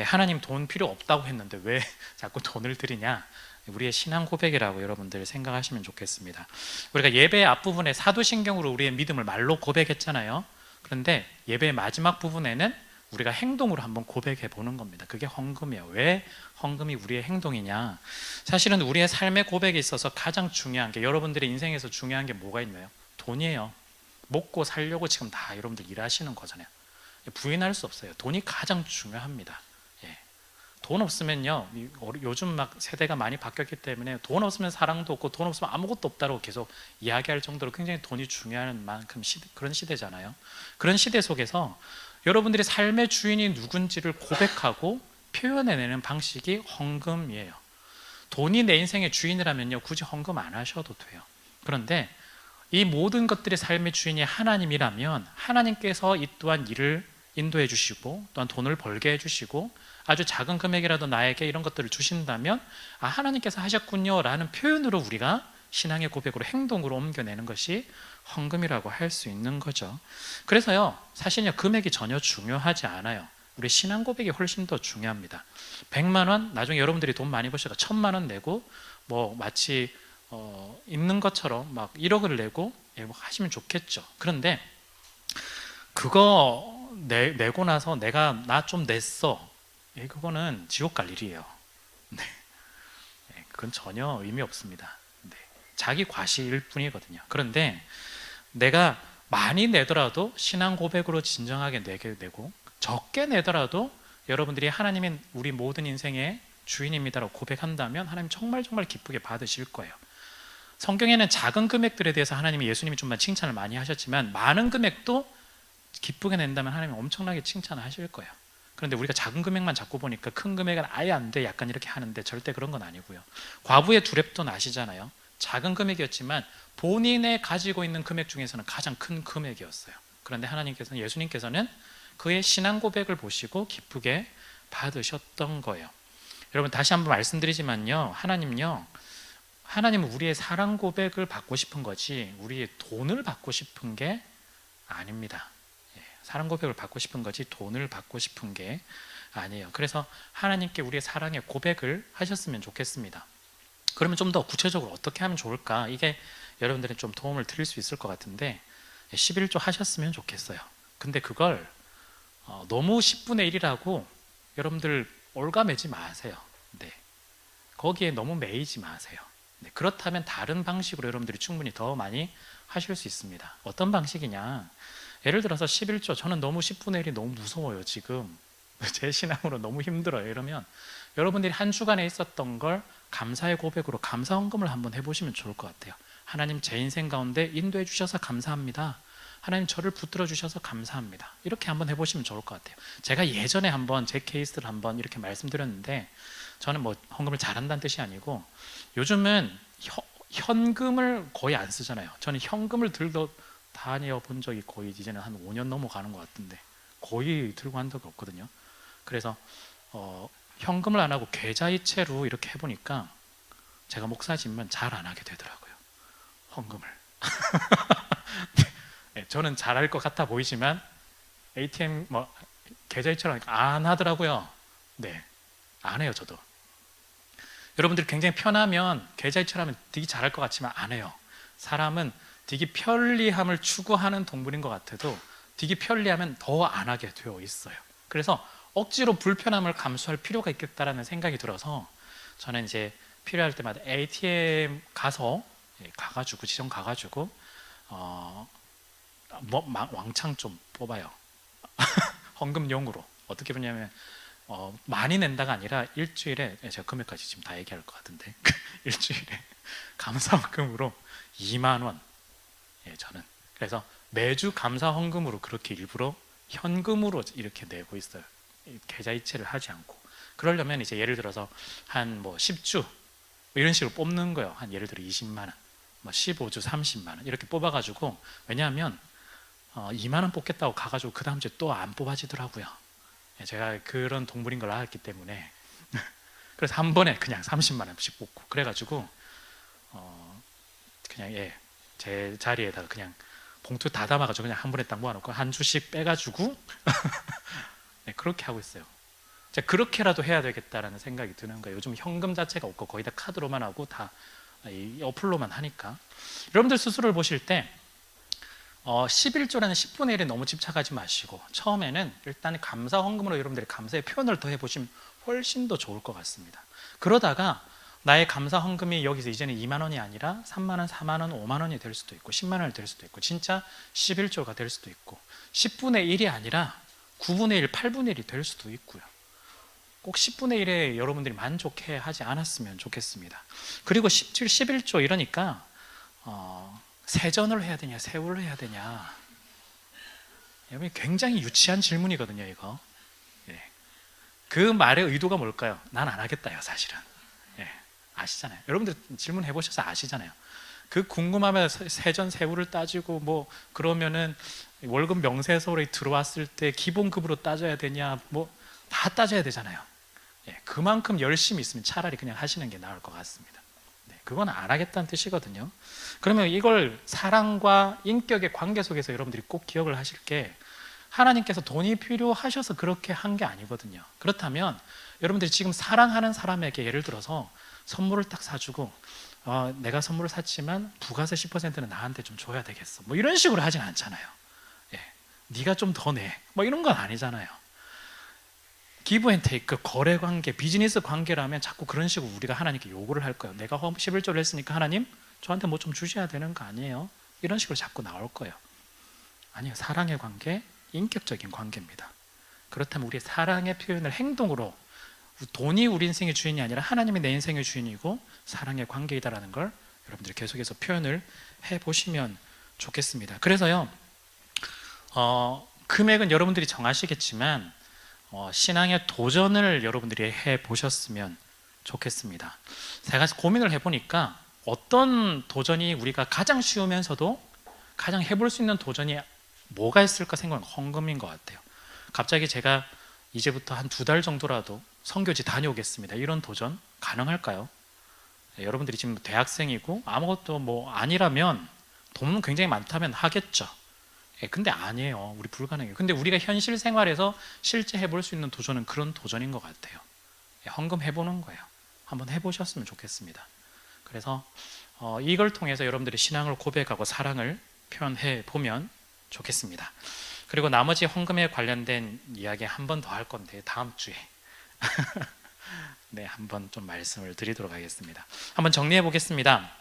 하나님 돈 필요 없다고 했는데 왜 자꾸 돈을 드리냐? 우리의 신앙 고백이라고 여러분들 생각하시면 좋겠습니다. 우리가 예배 앞부분에 사도신경으로 우리의 믿음을 말로 고백했잖아요. 그런데 예배의 마지막 부분에는 우리가 행동으로 한번 고백해 보는 겁니다. 그게 헌금이에요. 왜 헌금이 우리의 행동이냐? 사실은 우리의 삶의 고백에 있어서 가장 중요한 게, 여러분들의 인생에서 중요한 게 뭐가 있나요? 돈이에요. 먹고 살려고 지금 다 여러분들 일하시는 거잖아요. 부인할 수 없어요. 돈이 가장 중요합니다. 돈 없으면요, 요즘 막 세대가 많이 바뀌었기 때문에 돈 없으면 사랑도 없고 돈 없으면 아무것도 없다고 계속 이야기할 정도로 굉장히 돈이 중요한 만큼 그런 시대잖아요. 그런 시대 속에서 여러분들이 삶의 주인이 누군지를 고백하고 표현해내는 방식이 헌금이에요. 돈이 내 인생의 주인이라면요, 굳이 헌금 안 하셔도 돼요. 그런데 이 모든 것들의 삶의 주인이 하나님이라면 하나님께서 이 또한 일을 인도해 주시고 또한 돈을 벌게 해주시고 아주 작은 금액이라도 나에게 이런 것들을 주신다면, 아, 하나님께서 하셨군요 라는 표현으로 우리가 신앙의 고백으로 행동으로 옮겨내는 것이 헌금이라고 할 수 있는 거죠. 그래서요, 사실요, 금액이 전혀 중요하지 않아요. 우리 신앙 고백이 훨씬 더 중요합니다. 100만 원, 나중에 여러분들이 돈 많이 버시다가 1000만 원 내고 뭐 마치 있는 것처럼 막 1억을 내고 뭐 하시면 좋겠죠. 그런데 그거 내고 나서 내가 나 좀 냈어, 그거는 지옥 갈 일이에요. 네. 그건 전혀 의미 없습니다. 네. 자기 과시일 뿐이거든요. 그런데 내가 많이 내더라도 신앙 고백으로 진정하게 내게 되고, 적게 내더라도 여러분들이 하나님이 우리 모든 인생의 주인입니다라고 고백한다면 하나님 정말 정말 기쁘게 받으실 거예요. 성경에는 작은 금액들에 대해서 하나님이, 예수님이 좀만 칭찬을 많이 하셨지만 많은 금액도 기쁘게 낸다면 하나님이 엄청나게 칭찬을 하실 거예요. 그런데 우리가 작은 금액만 자꾸 보니까 큰 금액은 아예 안 돼, 약간 이렇게 하는데 절대 그런 건 아니고요. 과부의 두 랩돈 아시잖아요. 작은 금액이었지만 본인의 가지고 있는 금액 중에서는 가장 큰 금액이었어요. 그런데 하나님께서는, 예수님께서는 그의 신앙 고백을 보시고 기쁘게 받으셨던 거예요. 여러분, 다시 한번 말씀드리지만요, 하나님은 우리의 사랑 고백을 받고 싶은 거지 우리의 돈을 받고 싶은 게 아닙니다. 사랑 고백을 받고 싶은 거지 돈을 받고 싶은 게 아니에요. 그래서 하나님께 우리의 사랑의 고백을 하셨으면 좋겠습니다. 그러면 좀 더 구체적으로 어떻게 하면 좋을까? 이게 여러분들은 좀 도움을 드릴 수 있을 것 같은데, 11조 하셨으면 좋겠어요. 근데 그걸 너무 10분의 1이라고 여러분들 올가매지 마세요. 네. 거기에 너무 매이지 마세요. 네. 그렇다면 다른 방식으로 여러분들이 충분히 더 많이 하실 수 있습니다. 어떤 방식이냐? 예를 들어서 11조, 저는 너무 10분의 1이 너무 무서워요. 지금 제 신앙으로 너무 힘들어요. 이러면 여러분들이 한 주간에 있었던 걸 감사의 고백으로 감사 헌금을 한번 해보시면 좋을 것 같아요. 하나님, 제 인생 가운데 인도해 주셔서 감사합니다. 하나님, 저를 붙들어 주셔서 감사합니다. 이렇게 한번 해보시면 좋을 것 같아요. 제가 예전에 한번 제 케이스를 한번 이렇게 말씀드렸는데, 저는 뭐 헌금을 잘한다는 뜻이 아니고, 요즘은 현금을 거의 안 쓰잖아요. 저는 현금을 들고 다녀 본 적이 거의 이제는 한 5년 넘어가는 것 같은데 거의 들고 한 적이 없거든요. 그래서 현금을 안 하고 계좌이체로 이렇게 해보니까 제가 목사지만 잘 안 하게 되더라고요, 헌금을. 네, 저는 잘할 것 같아 보이지만 ATM 뭐 계좌이체로 하니까 안 하더라고요. 네, 안 해요. 저도. 여러분들이 굉장히 편하면 계좌이체로 하면 되게 잘할 것 같지만 안 해요. 사람은 되게 편리함을 추구하는 동물인 것 같아도 되게 편리하면 더 안 하게 되어 있어요. 그래서 억지로 불편함을 감수할 필요가 있겠다라는 생각이 들어서 저는 이제 필요할 때마다 ATM 가가지고 지점 가가지고 왕창 좀 뽑아요. 헌금용으로. 어떻게 보냐면 많이 낸다가 아니라 일주일에, 제가 금액까지 지금 다 얘기할 것 같은데 일주일에 감사 헌금으로 2만 원. 저는 그래서 매주 감사 헌금으로 그렇게 일부러 현금으로 이렇게 내고 있어요. 계좌이체를 하지 않고. 그러려면 이제 예를 들어서 한 뭐 10주 이런 식으로 뽑는 거예요. 한 예를 들어 20만 원, 뭐 15주 30만 원 이렇게 뽑아가지고, 왜냐하면 2만 원 뽑겠다고 가가지고 그 다음 주에 또 안 뽑아지더라고요. 제가 그런 동물인 걸 알았기 때문에 그래서 한 번에 그냥 30만 원씩 뽑고 그래가지고 그냥 제 자리에다가 그냥 봉투 다 담아가지고 그냥 한 번에 딱 모아놓고 한 주씩 빼가지고 네, 그렇게 하고 있어요. 그렇게라도 해야 되겠다라는 생각이 드는 거예요. 요즘 현금 자체가 없고 거의 다 카드로만 하고 다 이 어플로만 하니까. 여러분들 스스로를 보실 때 11조라는 10분의 1에 너무 집착하지 마시고 처음에는 일단 감사 헌금으로 여러분들이 감사의 표현을 더 해보시면 훨씬 더 좋을 것 같습니다. 그러다가 나의 감사 헌금이 여기서 이제는 2만 원이 아니라 3만 원, 4만 원, 5만 원이 될 수도 있고 10만 원이 될 수도 있고 진짜 11조가 될 수도 있고 10분의 1이 아니라 9분의 1, 8분의 1이 될 수도 있고요. 꼭 10분의 1에 여러분들이 만족해 하지 않았으면 좋겠습니다. 그리고 17, 11조 이러니까 세전을 해야 되냐 세후를 해야 되냐, 여러분 굉장히 유치한 질문이거든요. 이거 그 말의 의도가 뭘까요? 난 안 하겠다요 사실은. 아시잖아요. 여러분들 질문해 보셔서 아시잖아요. 그 궁금하면 세전 세후를 따지고 뭐 그러면은 월급 명세서에 들어왔을 때 기본급으로 따져야 되냐 뭐 다 따져야 되잖아요. 그만큼 열심히 있으면 차라리 그냥 하시는 게 나을 것 같습니다. 그건 안 하겠다는 뜻이거든요. 그러면 이걸 사랑과 인격의 관계 속에서 여러분들이 꼭 기억을 하실 게 하나님께서 돈이 필요하셔서 그렇게 한 게 아니거든요. 그렇다면 여러분들이 지금 사랑하는 사람에게 예를 들어서 선물을 딱 사주고 내가 선물을 샀지만 부가세 10%는 나한테 좀 줘야 되겠어 뭐 이런 식으로 하진 않잖아요. 네가 좀 더 내 뭐 이런 건 아니잖아요. 기브 앤 테이크, 거래 관계, 비즈니스 관계라면 자꾸 그런 식으로 우리가 하나님께 요구를 할 거예요. 내가 11조를 했으니까 하나님 저한테 뭐 좀 주셔야 되는 거 아니에요? 이런 식으로 자꾸 나올 거예요. 아니요, 사랑의 관계, 인격적인 관계입니다. 그렇다면 우리의 사랑의 표현을 행동으로, 돈이 우리 인생의 주인이 아니라 하나님이 내 인생의 주인이고 사랑의 관계이다라는 걸 여러분들이 계속해서 표현을 해보시면 좋겠습니다. 그래서요, 금액은 여러분들이 정하시겠지만 신앙의 도전을 여러분들이 해보셨으면 좋겠습니다. 제가 고민을 해보니까 어떤 도전이 우리가 가장 쉬우면서도 가장 해볼 수 있는 도전이 뭐가 있을까 생각하면 헌금인 것 같아요. 갑자기 제가 이제부터 한 2달 정도라도 선교지 다녀오겠습니다, 이런 도전 가능할까요? 여러분들이 지금 대학생이고 아무것도 뭐 아니라면 돈은 굉장히 많다면 하겠죠. 근데 아니에요. 우리 불가능해요. 근데 우리가 현실 생활에서 실제 해볼 수 있는 도전은 그런 도전인 것 같아요. 헌금 해보는 거예요. 한번 해보셨으면 좋겠습니다. 그래서 이걸 통해서 여러분들이 신앙을 고백하고 사랑을 표현해 보면 좋겠습니다. 그리고 나머지 헌금에 관련된 이야기 한 번 더 할 건데 다음 주에 네, 한번 좀 말씀을 드리도록 하겠습니다. 한번 정리해 보겠습니다.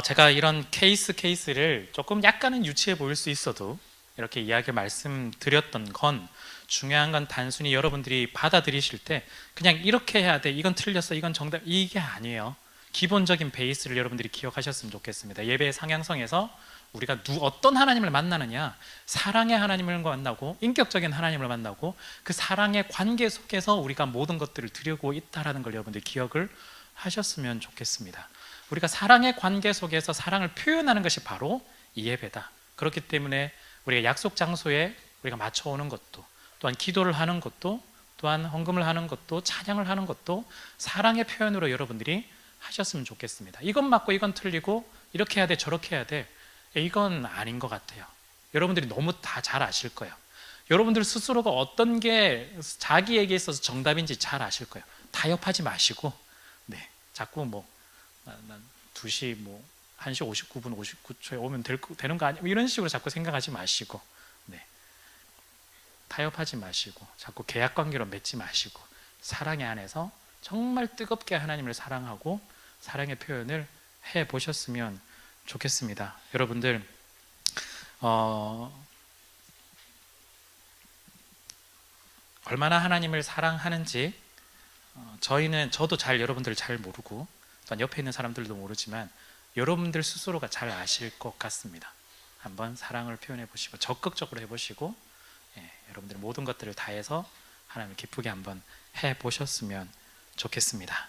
제가 이런 케이스를 조금 약간은 유치해 보일 수 있어도 이렇게 이야기 말씀드렸던 건, 중요한 건 단순히 여러분들이 받아들이실 때 그냥 이렇게 해야 돼, 이건 틀렸어, 이건 정답, 이게 아니에요. 기본적인 베이스를 여러분들이 기억하셨으면 좋겠습니다. 예배의 상향성에서 우리가 어떤 하나님을 만나느냐, 사랑의 하나님을 만나고 인격적인 하나님을 만나고 그 사랑의 관계 속에서 우리가 모든 것들을 드리고 있다는 걸 여러분들이 기억을 하셨으면 좋겠습니다. 우리가 사랑의 관계 속에서 사랑을 표현하는 것이 바로 이 예배다. 그렇기 때문에 우리가 약속 장소에 우리가 맞춰오는 것도, 또한 기도를 하는 것도, 또한 헌금을 하는 것도, 찬양을 하는 것도 사랑의 표현으로 여러분들이 하셨으면 좋겠습니다. 이건 맞고 이건 틀리고 이렇게 해야 돼 저렇게 해야 돼, 이건 아닌 것 같아요. 여러분들이 너무 다 잘 아실 거예요. 여러분들 스스로가 어떤 게 자기에게 있어서 정답인지 잘 아실 거예요. 타협하지 마시고 자꾸 뭐 난 2시 뭐 1시 59분 59초에 오면 되는 거 아니야? 이런 식으로 자꾸 생각하지 마시고, 타협하지 마시고 자꾸 계약 관계로 맺지 마시고 사랑의 안에서 정말 뜨겁게 하나님을 사랑하고 사랑의 표현을 해 보셨으면 좋겠습니다. 여러분들 얼마나 하나님을 사랑하는지 저도 잘 여러분들을 잘 모르고 또한 옆에 있는 사람들도 모르지만 여러분들 스스로가 잘 아실 것 같습니다. 한번 사랑을 표현해 보시고 적극적으로 해보시고 여러분들의 모든 것들을 다해서 하나님을 기쁘게 한번 해 보셨으면 좋겠습니다.